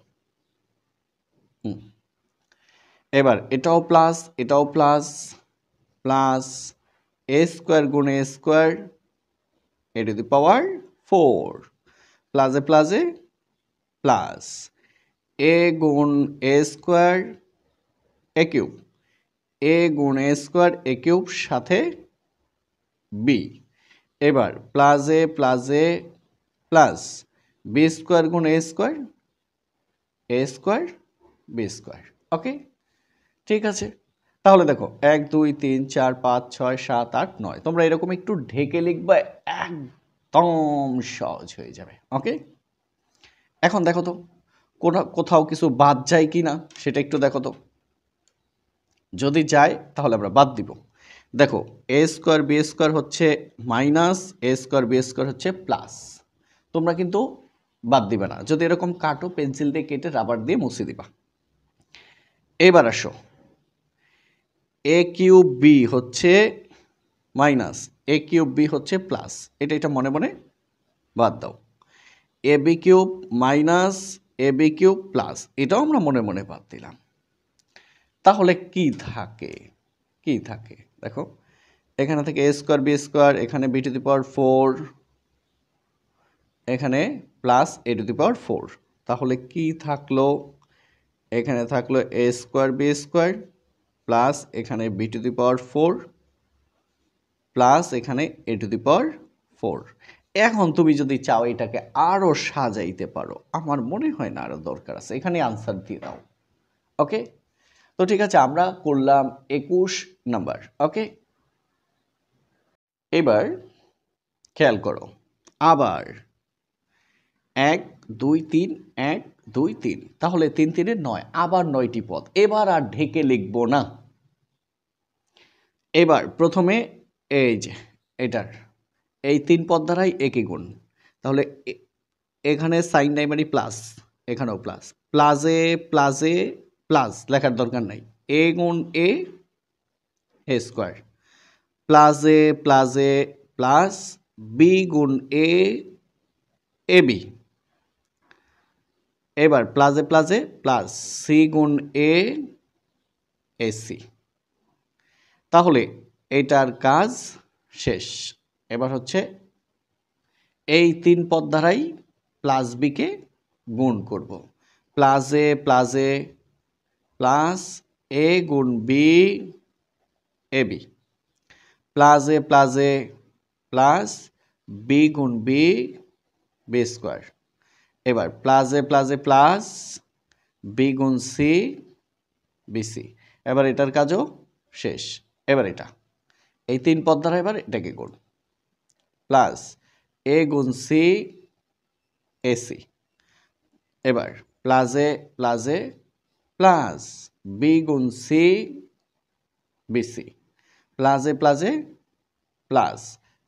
এবার এটাও প্লাস, এটাও প্লাস, প্লাস এ স্কোয়ার গুণ a square a to the power 4, plus a plus a গুণ a square a cube, a গুণ এ স্কোয়ার এ কিউব সাথে বি। এবার plus a plus b square গুণ a square b square. Okay, ঠিক আছে। তাহলে দেখো 1 2 3 4 5 6 7 8 9, তোমরা এরকম একটু ঢেকে লিখবা, একদম সহজ হয়ে যাবে। ওকে, এখন দেখো তো কোথাও কিছু বাদ যায় কি না সেটা একটু দেখো তো। যদি যায় তাহলে আমরা বাদ দিব। দেখো এ স্কোয়ার বি স্কোয়ার হচ্ছে মাইনাস, এ স্কোয়ার বি স্কোয়ার হচ্ছে প্লাস। তোমরা কিন্তু বাদ দিবে না, যদি এরকম কাটো পেন্সিল দিয়ে কেটে রাবার দিয়ে মুছে দিবা। এবার আসো, এ কিউব বি হচ্ছে মাইনাস, এ কিউব বি হচ্ছে প্লাস, এটা মনে মনে বাদ দাও। A B cube minus A B cube plus, এটাও আমরা মনে মনে বাদ দিলাম। তাহলে কি থাকে, কি থাকে দেখো, এখানে থেকে এ স্কোয়ার বি স্কোয়ার, এখানে বি টু দি পাওয়ার 4, এখানে plus A to the power 4। তাহলে কি থাকলো, এখানে থাকলো a square b square plus এখানে b to the power 4 plus এখানে এ টু দি পাওয়ার 4। এখন তুমি যদি চাও এটাকে আরও সাজাইতে পারো, আমার মনে হয় না আরও দরকার আছে, এখানে আনসার দিয়ে দাও। ওকে, তো ঠিক আছে, আমরা করলাম 21 নাম্বার। ওকে, এবার খেয়াল করো, আবার 1 2 3 1 2 3, তাহলে 3 3 9, আবার 9টি পদ। এবার আর ঢেকে লিখব না, এবার প্রথমে এই যে এটার এই 3 পদ দ্বারাই একই গুণ, তাহলে এখানে সাইন নাই মানে প্লাস, এখানেও প্লাস, প্লাসে প্লাসে প্লাস লেখার দরকার নাই, এ গুণ এ স্কোয়ার, প্লাসে প্লাসে প্লাস বি গুণ এ এ বি, এবার প্লাসে প্লাসে প্লাস সি গুণ এ এসি। তাহলে এটার কাজ শেষ। এবার হচ্ছে এই 3 পদ দ্বারাই প্লাস বিকে গুণ করব, প্লাসে প্লাসে প্লাস এ গুণ বি এ বি, প্লাসে প্লাসে প্লাস বি গুণ বি বি স্কোয়ার, এবার প্লাসে প্লাসে প্লাস বি গুণ সি বিসি। এবার এটার কাজও শেষ। এবার এটা এই 3 পদ দ্বারা এবার এটাকে গুণ, প্লাস এ গুণ সি এসি, এবার প্লাসে প্লাসে প্লাস বি গুণ সি বিসি, প্লাসে প্লাসে প্লাস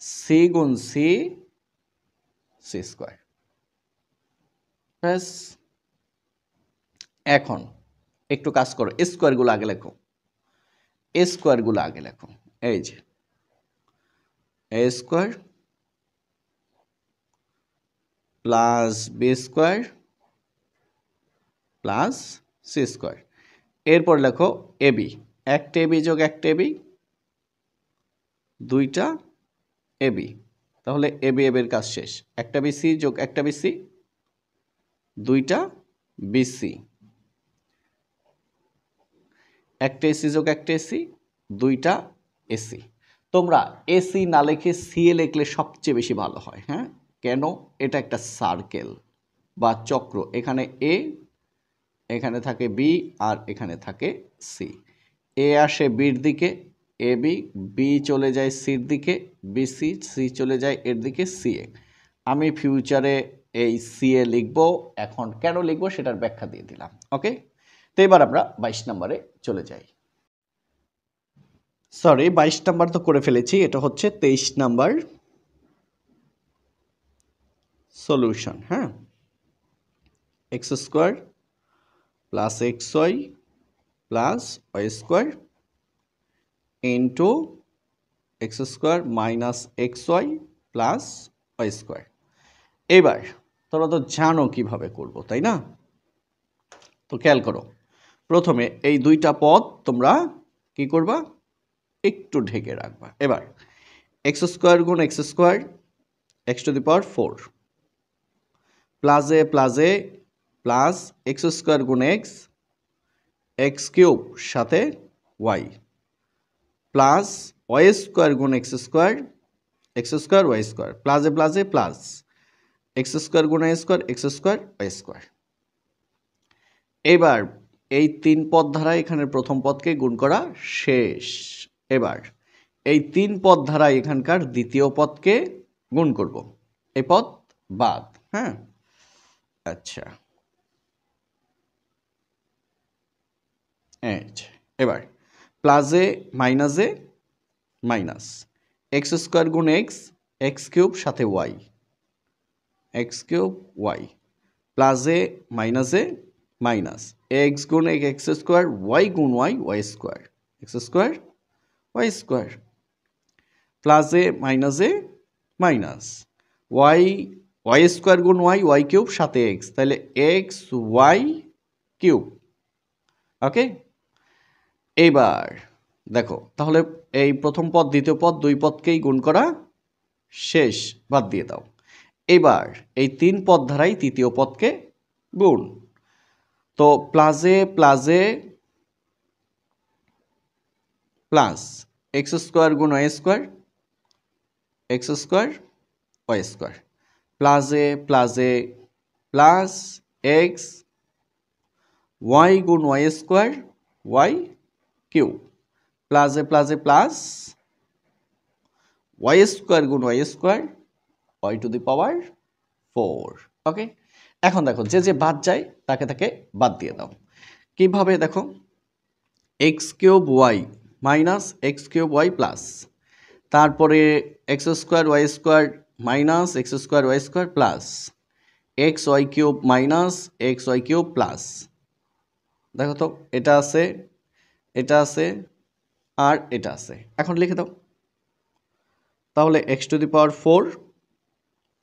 সি গুণ সি সি স্কোয়ার। ব্যাস, এখন একটু কাজ করো, স্কোয়ারগুলো আগে লেখো, স্কোয়ারগুলো আগে লেখো। এই যে a square plus b square plus c square, এরপর লেখো এবি, একটা এবি যোগ একটা এবি, দুইটা এবি, তাহলে এবি এবির কাজ শেষ। একটা বিসি যোগ একটা বিসি, দুইটা বিসি, একটা এসি যোগ একটা এসি, দুইটা এসি। তোমরা এসি না লিখে সি এ লিখলে সবচেয়ে বেশি ভালো হয়। হ্যাঁ, কেন? এটা একটা সার্কেল বা চক্র, এখানে এ, এখানে থাকে বি, আর এখানে থাকে সি। এ আসে বির দিকে এ বি, বি চলে যায় সির দিকে বি সি, সি চলে যায় এর দিকে সি এ। আমি ফিউচারে এই সি এ লিখব, এখন কেন লিখব সেটার ব্যাখ্যা দিয়ে দিলাম। ওকে, তো এবার আমরা 22 নম্বরে চলে যাই। সরি, 22 নাম্বার তো করে ফেলেছি, এটা হচ্ছে 23 নাম্বার সলিউশন। হ্যাঁ, x square plus x y plus y square into x square minus x y plus y square. এবার তোমরা তো জানো কিভাবে করব, তাই না? তো খেয়াল করো, প্রথমে এই দুইটা পদ তোমরা কি করবা, একটু ঢেকে রাখবা। এবার এক্স স্কোয়ার গুণ x square x to the power 4 প্লাসে প্লাসে প্লাস এক্স স্কোয়ার গুণ এক্স এক্স কিউব সাথে ওয়াই প্লাস ওয়াই স্কোয়ার গুণ এক্স স্কোয়ার ওয়াই স্কোয়ার, প্লাসে প্লাসে প্লাস এক্স স্কোয়ার গুণ ওয়াই স্কোয়ার ওয়াই স্কোয়ার। এবার এই 3 পদ ধারা এখানের প্রথম পদকে গুণ করা শেষ। এবার এই 3 পদ ধারা এখানকার দ্বিতীয় পদকে গুণ করব, এই পদ বাদ। হ্যাঁ, আচ্ছা, এবার প্লাসে মাইনাসে মাইনাস এক্স স্কোয়ার গুণ এক্স এক্স কিউব সাথে y x cube y plus a minus x গুণ এক্স স্কোয়ার ওয়াই গুণ y y square x square Y square plus a minus y y square গুণ ওয়াই ওয়াই কিউব সাথে x তাহলে x y cube okay. এইবার দেখো তাহলে এই প্রথম পদ দ্বিতীয় পদ দুই পদকেই গুণ করা শেষ, বাদ দিয়ে দাও। এবার এই তিন পদ ধারাই তৃতীয় পদকে গুণ, তো প্লাসে প্লাস এক্স স্কোয়ার গুণ ওয়াই স্কোয়ার ওয়াই স্কোয়ার প্লাসে প্লাস এক্স ওয়াই গুণ ওয়াই স্কোয়ার ওয়াই কিউব প্লাসে প্লাস ওয়াই স্কোয়ার গুণ Y square y to the power 4 okay. এখন দেখো যে বাদ যায় তাকে বাদ দিয়ে দাও। কিভাবে দেখো, x cube y minus x cube y plus তারপরে x square Y square minus x square Y square plus x y cube minus x y cube plus, দেখো তো এটা আছে আর এটা আছে, এখন লিখে দাও। তাহলে x to the power 4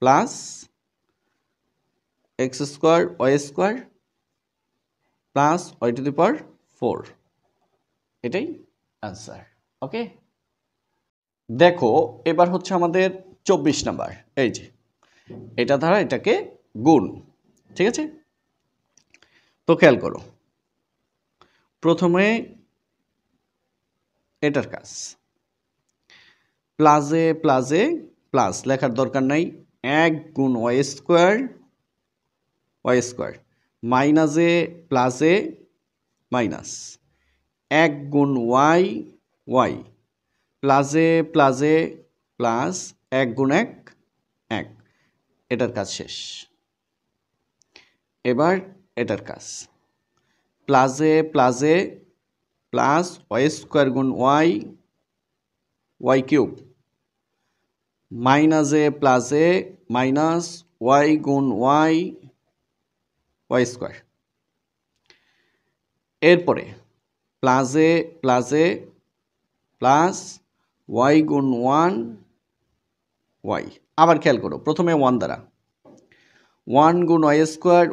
plus x square Y square plus y to the power 4, এটাই আনসার ওকে। দেখো এবার হচ্ছে আমাদের 24 নাম্বার, এই যে এটা দ্বারা এটাকে গুণ, ঠিক আছে। তো খেয়াল করো, প্রথমে এটার কাজ প্লাসে প্লাস লেখার দরকার নাই, 1 গুণ ওয়াই স্কোয়ার মাইনাসে প্লাসে মাইনাস 1 গুণ ওয়াই প্লাসে প্লাস 1 গুণ 1 এটার কাজ শেষ। এবার এটার কাজ প্লাসে প্লাস ওয়াই স্কোয়ার গুণ ওয়াই কিউব মাইনাসে মাইনাস ওয়াই গুণ ওয়াই স্কোয়ার, এরপরে প্লাসে প্লাস ওয়াই গুণ 1 ওয়াই। আবার খেয়াল করো, প্রথমে 1 দ্বারা 1 গুণ ওয়াই স্কোয়ার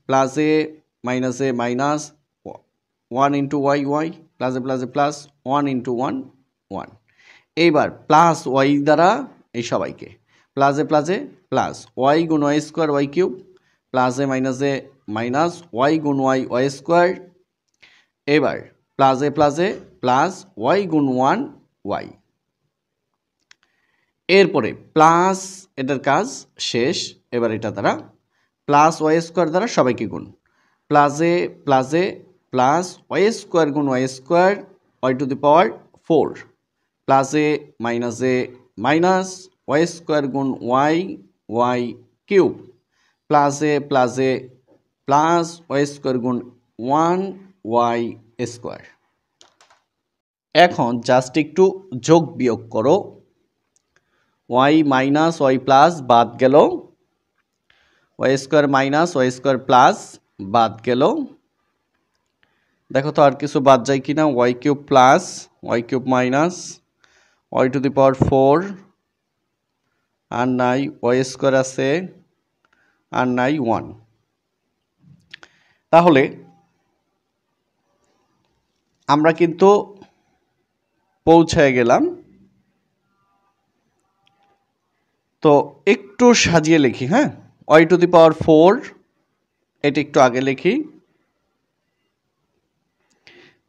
প্লাসে মাইনাস 1 ইন্টু ওয়াই প্লাসে প্লাস 1 ইন্টু 1। এইবার প্লাস ওয়াই দ্বারা এই সবাইকে প্লাসে প্লাস ওয়াই গুণ ওয়াই স্কোয়ার ওয়াই কিউব প্লাসে মাইনাস ওয়াই গুণ ওয়াই স্কোয়ার, এবার প্লাসে প্লাস ওয়াই গুণ 1 ওয়াই, এরপরে প্লাস এটার কাজ শেষ। এবার এটা দ্বারা প্লাস ওয়াই স্কোয়ার দ্বারা সবাইকে গুণ, প্লাসে প্লাস ওয়াই স্কোয়ার গুণ Y square y to the power 4 প্লাসে মাইনাস ওয়াই স্কোয়ার গুণ ওয়াই কিউব প্লাসে প্লাস ওয়াই স্কোয়ার গুণ 1 ওয়াই স্কোয়ার। এখন জাস্ট একটু যোগ বিয়োগ করো, ওয়াই মাইনাস ওয়াই প্লাস বাদ গেল, y square minus y square plus বাদ গেল, দেখো তো আর কিছু বাদ যায় কিনা, y cube plus y cube minus y to the power 4 আর নাই ওয়াই স্কোয়ার আছে আর নাই 1। তাহলে আমরা কিন্তু পৌঁছায় গেলাম। তো একটু সাজিয়ে লিখি, হ্যাঁ, ওয়াই টু দি পাওয়ার 4 এটা একটু আগে লিখি,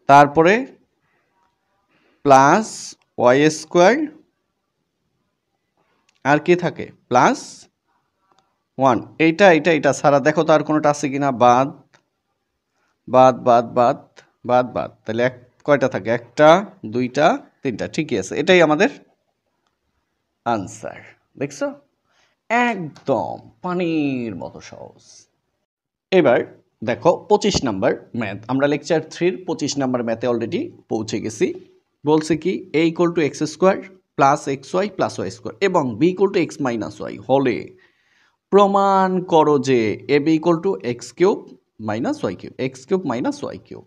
তারপরে প্লাস ওয়াই স্কোয়ার আর কি থাকে প্লাস 1, এইটা সারা দেখো তো আর কোনোটা আছে কিনা, বাদ, তাহলে কয়টা থাকে, 1টা 2টা 3টা, ঠিকই আছে, এটাই আমাদের আনসার। দেখছো, একদম পানির মতো সহজ। এবার দেখো 25 নাম্বার ম্যাথ, আমরা লেকচার 3 25 নাম্বার ম্যাথে অলরেডি পৌঁছে গেছি। বলছে কি a equal to x square plus x y plus y square এবং b equal to x minus y হলে প্রমাণ করো যে a b equal to x cube minus y cube, x cube minus y cube.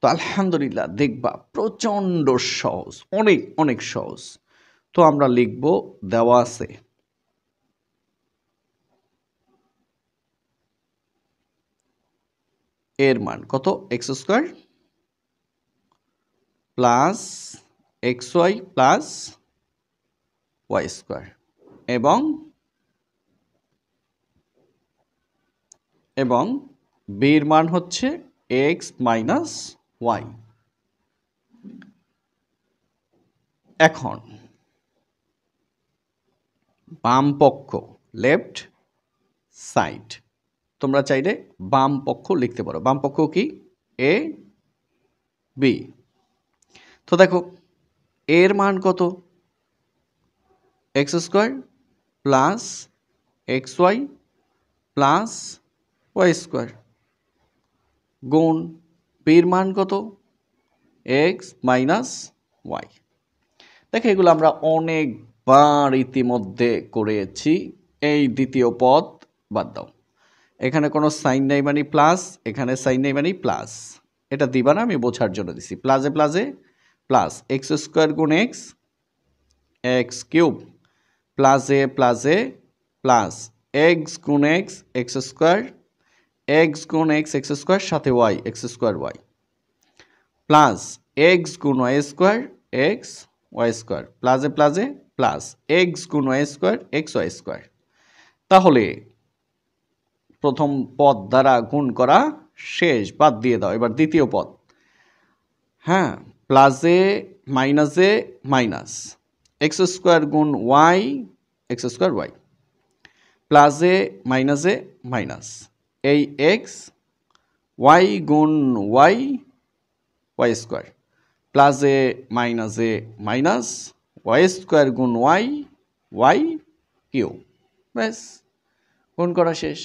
তো আলহামদুলিল্লাহ দেখবা প্রচণ্ড সহজ, অনেক অনেক সহজ। তো আমরা লিখব দেওয়া আছে এর মান কত, x square plus x y plus y square এবং বির মান হচ্ছে এক্স মাইনাস ওয়াই। এখন বাম পক্ষ লেফট সাইড তোমরা চাইলে বাম পক্ষ লিখতে পারো। বাম পক্ষ কি, এ বি। তো দেখো এর মান কত, x square plus x y plus y square গুণ বির মান কত, এক্স মাইনাস ওয়াই। দেখো এগুলো আমরা অনেকবার ইতিমধ্যে করেছি। এই দ্বিতীয় পদ বাদ দাও, এখানে কোনো সাইন নেই মানে প্লাস, এখানে সাইন নেই মানে প্লাস, এটা দিবা না, আমি বোঝার জন্য দিছি। প্লাসে প্লাসে প্লাস এক্স স্কোয়ার গুণ এক্স, এক্স কিউব প্লাসে প্লাসে প্লাস এক্স গুণ এক্স, এক্স স্কোয়ার, এক্স গুণ এক্স, এক্স স্কোয়ার সাথে y, x square y plus x গুণ Y square, x Y square প্লাসে প্লাসে প্লাস এক্স গুণ Y square, x Y square. তাহলে প্রথম পদ দ্বারা গুণ করা শেষ, বাদ দিয়ে দাও। এবার দ্বিতীয় পদ, হ্যাঁ, প্লাসে মাইনাসে মাইনাস এক্স স্কোয়ার গুণ ওয়াই, এক্স স্কোয়ার ওয়াই প্লাসে মাইনাসে মাইনাস এই এক্স ওয়াই গুণ ওয়াই, ওয়াই স্কোয়ার প্লাসে মাইনাসে মাইনাস ওয়াই স্কোয়ার গুণ ওয়াই, ওয়াই কিউ। ব্যাস, গুণ করা শেষ।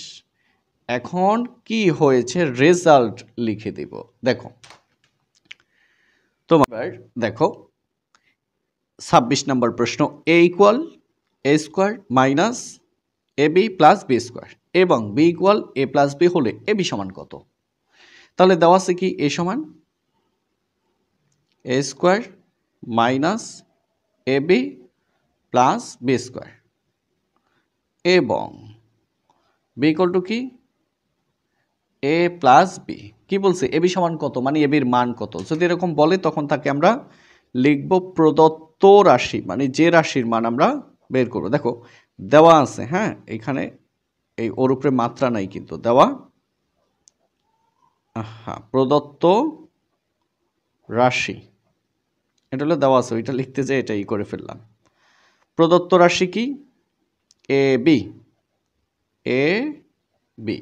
এখন কি হয়েছে রেজাল্ট লিখে দিব। দেখো তোমার দেখো 26 নম্বর প্রশ্ন, এ equal A square minus A B plus b square এবং বি ইকুয়াল এ প্লাস বি হলে এ বি সমান কত? তাহলে দেওয়া আছে কি, এ সমান এ square minus A B plus b square এবং বি ইকুয়াল টু কি, এ প্লাস বি। কি বলছে, এ বি সমান কত মানে এ বির মান কত। যদি এরকম বলে তখন তাকে আমরা লিখব প্রদত্ত রাশি, মানে যে রাশির মান আমরা বের করব। দেখো দেওয়া আছে, হ্যাঁ, এখানে এই ওর উপরে মাত্রা নাই কিন্তু দেওয়া, হ্যাঁ, প্রদত্ত রাশি এটা হলো দেওয়া আছে, ওইটা লিখতে যে এটাই করে ফেললাম। প্রদত্ত রাশি কি, এ বি, এ বি।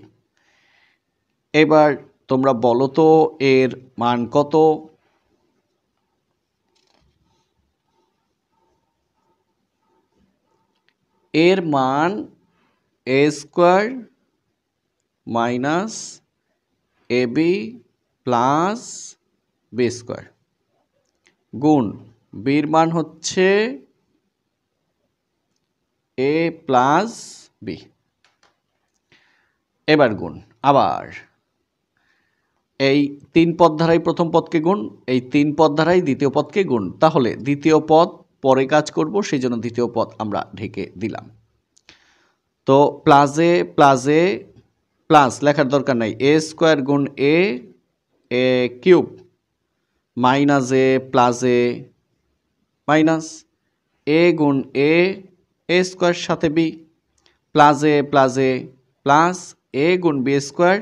এবার তোমরা বলো তো এর মান কত? এর মান এ square minus A B plus b square গুণ বির মান হচ্ছে এ প্লাস বি। এবার গুণ আবার এই তিন পদ ধারাই প্রথম পদকে গুণ, এই তিন পদ ধারাই দ্বিতীয় পদকে গুণ। তাহলে দ্বিতীয় পদ পরে কাজ করব, সেই জন্য দ্বিতীয় পদ আমরা ঢেকে দিলাম। তো প্লাসে প্লাসে প্লাস লেখার দরকার নাই, এ স্কোয়ার গুণ এ, এ কিউব মাইনাসে প্লাসে মাইনাস এ গুণ এ, এ স্কোয়ার সাথে বি প্লাসে প্লাসে প্লাস এ গুণ b square,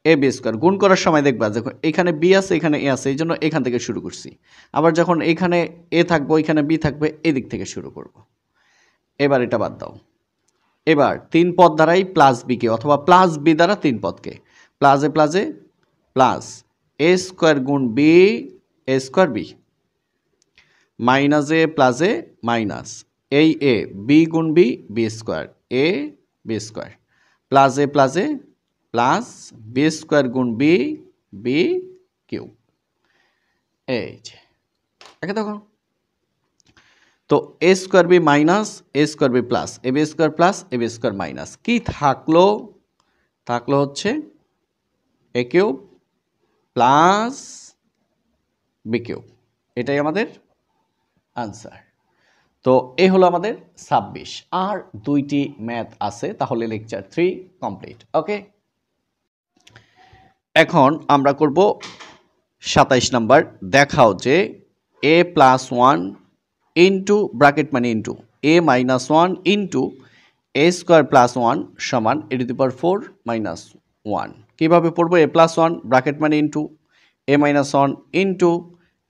A B square. গুণ করার সময় দেখবা যখন এখানে বি আছে এখানে এ আছে, এই জন্য এখান থেকে শুরু করছি। আবার যখন এখানে এ থাকবো এখানে বি থাকবে, এদিক থেকে শুরু করব। এবার এটা বাদ দাও। এবার তিন পদ দ্বারাই প্লাস বিকে অথবা প্লাস বি দ্বারা তিন পদকে প্লাসে প্লাসে প্লাস এ স্কোয়ার গুণ বি, এ স্কোয়ার বি মাইনাসে প্লাসে মাইনাস এই এ বি গুণ B, B square A B square প্লাসে প্লাসে প্লাস বি স্কোয়ার গুণ বি, বি কিউব। এই যে দেখো তো এ square B minus A square B plus A B square plus A B square minus কি থাকলো? থাকলো হচ্ছে এ কিউব প্লাস বি কিউব, এটাই আমাদের আনসার। তো এই হলো আমাদের 26, আর 2টি ম্যাথ আছে, তাহলে লেকচার 3 কমপ্লিট। ওকে, এখন আমরা করব 27 নাম্বার। দেখাও যে a প্লাস 1 ইন্টু ব্র্যাকেট মানে into a minus 1 into a square plus 1 সমান a two the power 4 minus 1। কীভাবে পড়বো? a প্লাস 1 ব্র্যাকেট মানে into a minus 1 into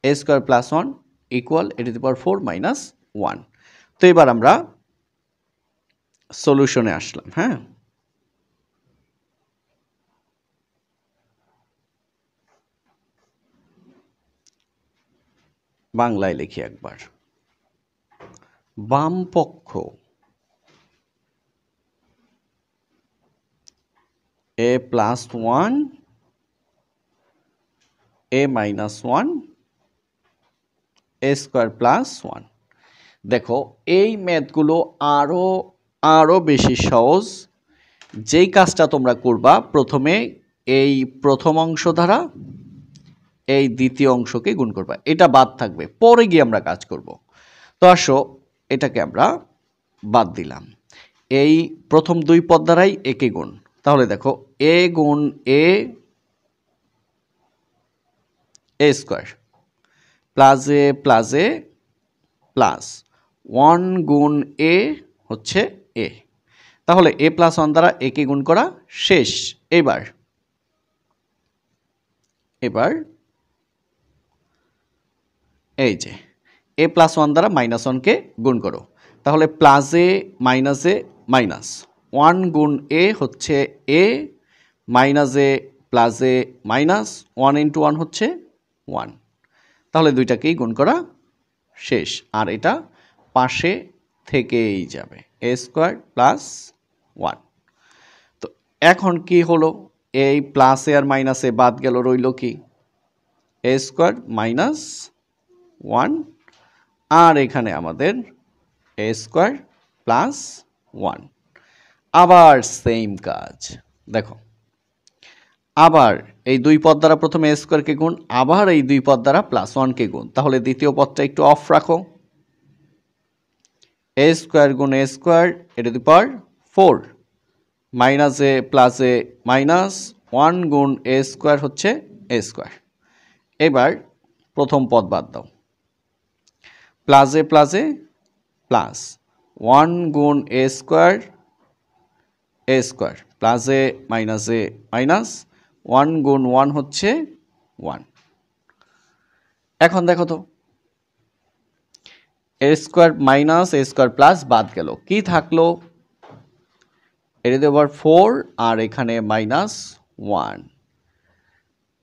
a square plus 1 equal a two the power 4 minus 1। তো এবার আমরা সলিউশনে আসলাম। হ্যাঁ, বাংলায় লিখি একবার। বাম পক্ষ a plus 1 a minus 1 a square plus 1। দেখো এই ম্যাথগুলো আরও বেশি সহজ। যেই কাজটা তোমরা করবা, প্রথমে এই প্রথম অংশ দ্বারা এই দ্বিতীয় অংশকে গুণ করবা, এটা বাদ থাকবে, পরে গিয়ে আমরা কাজ করব। তো আসো এটাকে আমরা বাদ দিলাম। এই প্রথম দুই পদ দ্বারাই একে গুণ, তাহলে দেখো এ গুণ এ এ স্কোয়ার প্লাস এ প্লাস 1 গুণ এ হচ্ছে এ। তাহলে এ প্লাস 1 দ্বারা একে গুণ করা শেষ। এবার এই যে এ প্লাস 1 দ্বারা মাইনাস 1কে গুণ করো, তাহলে প্লাস এ মাইনাস 1 গুণ এ হচ্ছে এ, minus a plus a minus 1 into 1 হচ্ছে 1। তাহলে দুইটাকেই গুণ করা শেষ, আর এটা পাশে থেকেই যাবে এ স্কোয়ার প্লাস 1। তো এখন কি হলো? এই প্লাসে আর মাইনাসে বাদ গেল, রইল কি এ স্কোয়ার মাইনাস 1, আর এখানে আমাদের এ স্কোয়ার প্লাস 1। আবার সেম কাজ, দেখো আবার এই দুই পদ দ্বারা প্রথমে এ স্কোয়ারকে গুণ, আবার এই দুই পদ দ্বারা প্লাস 1কে গুণ, তাহলে দ্বিতীয় পদটা একটু অফ রাখো। এ স্কোয়ার গুণ a square a to the power 4 minus a plus a minus 1 গুণ এ স্কোয়ার হচ্ছে এ স্কোয়ার। এবার প্রথম পদ বাদ দাও, প্লাস এ প্লাস 1 গুণ a square plus a minus 1 গুণ 1 হচ্ছে 1। এখন দেখো তো এ স্কোয়ার মাইনাস এ স্কোয়ার প্লাস বাদ গেল, কি থাকলো? এর ওভার 4 আর এখানে মাইনাস 1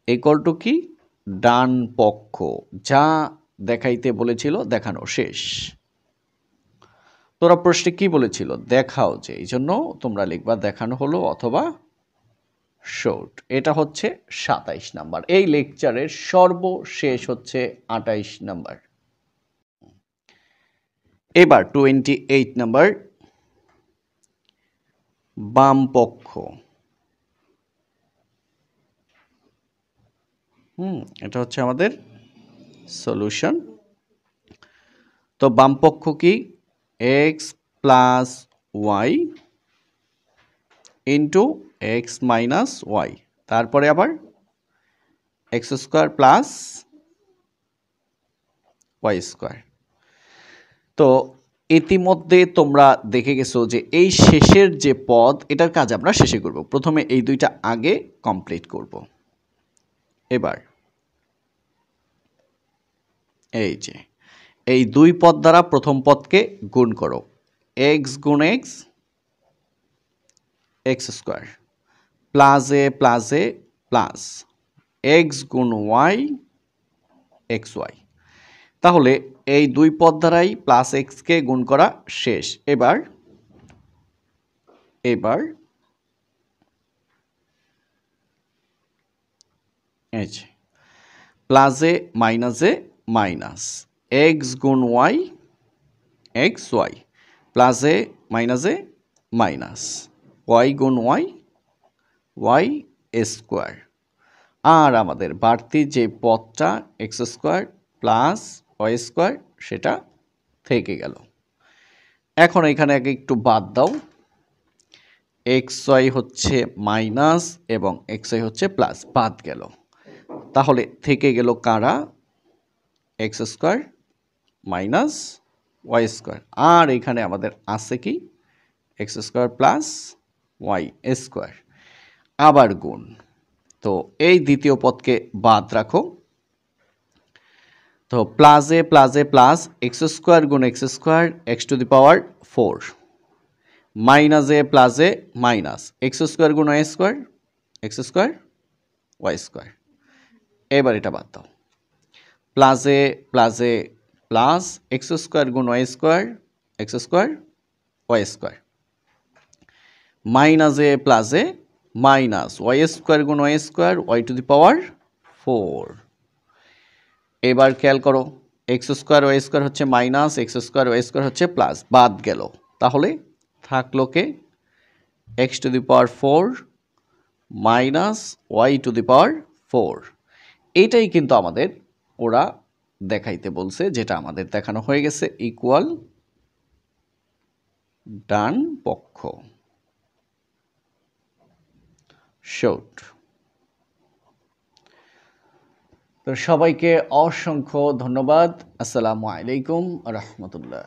ইকুয়াল টু কি? ডান পক্ষ যা দেখাইতে বলেছিল দেখানো শেষ। তোরা প্রশ্নে কি বলেছিল? দেখাও, যে এই জন্য তোমরা লিখবা দেখানো হলো অথবা শর্ট। এটা হচ্ছে 27 নাম্বার। এই লেকচারের সর্বশেষ হচ্ছে 28 নাম্বার। এবার 28 নাম্বার, বাম পক্ষ। এটা হচ্ছে আমাদের সলিউশন। তো বাম পক্ষ কি? X plus y into x minus y, তারপরে আবার x square plus y square. তো ইতিমধ্যে তোমরা দেখে গেছো যে এই শেষের যে পদ, এটার কাজ আমরা শেষে করব। প্রথমে এই দুইটা আগে কমপ্লিট করব। এবার এই যে এই দুই পদ দ্বারা প্রথম পদকে গুণ করো, এক্স গুণ x x square plus a plus x গুণ ওয়াই এক্স ওয়াই। তাহলে এই দুই পদ দ্বারাই প্লাস এক্সকে গুণ করা শেষ। এবার এই যে প্লাস এ মাইনাস এক্স গুণ y x y plus a minus y গুণ ওয়াই ওয়াই স্কোয়ার। আর আমাদের বাড়তি যে পদটা x square plus y square সেটা থেকে গেল। এখন এখানে আগে একটু বাদ দাও, এক্স ওয়াই হচ্ছে মাইনাস এবং এক্স ওয়াই হচ্ছে প্লাস, বাদ গেল। তাহলে থেকে গেল কারা? X square minus y square. আর এখানে আমাদের আছে কি? X square plus y square. আবার গুণ, তো এই দ্বিতীয় পদকে বাদ রাখো। তো plus a plus x square গুণ x square x to the power 4 minus a minus x square গুণ Y square x square Y square. এবার এটা বাদ দাও, plus a plus x square গুণ Y square x square Y square minus a minus y square গুণ Y square y to the power 4। এবার খেয়াল করো, এক্স স্কোয়ার ওয়াই স্কোয়ার হচ্ছে minus, x square Y square হচ্ছে plus, বাদ গেল। তাহলে থাকলো কে? X to the power 4 minus y to the power 4। এইটাই কিন্তু আমাদের ওরা দেখাইতে বলছে, যেটা আমাদের দেখানো হয়ে গেছে, ইকুয়াল ডান পক্ষ শোট। তো সবাইকে অসংখ্য ধন্যবাদ। আসসালামু আলাইকুম রহমতুল্লাহ।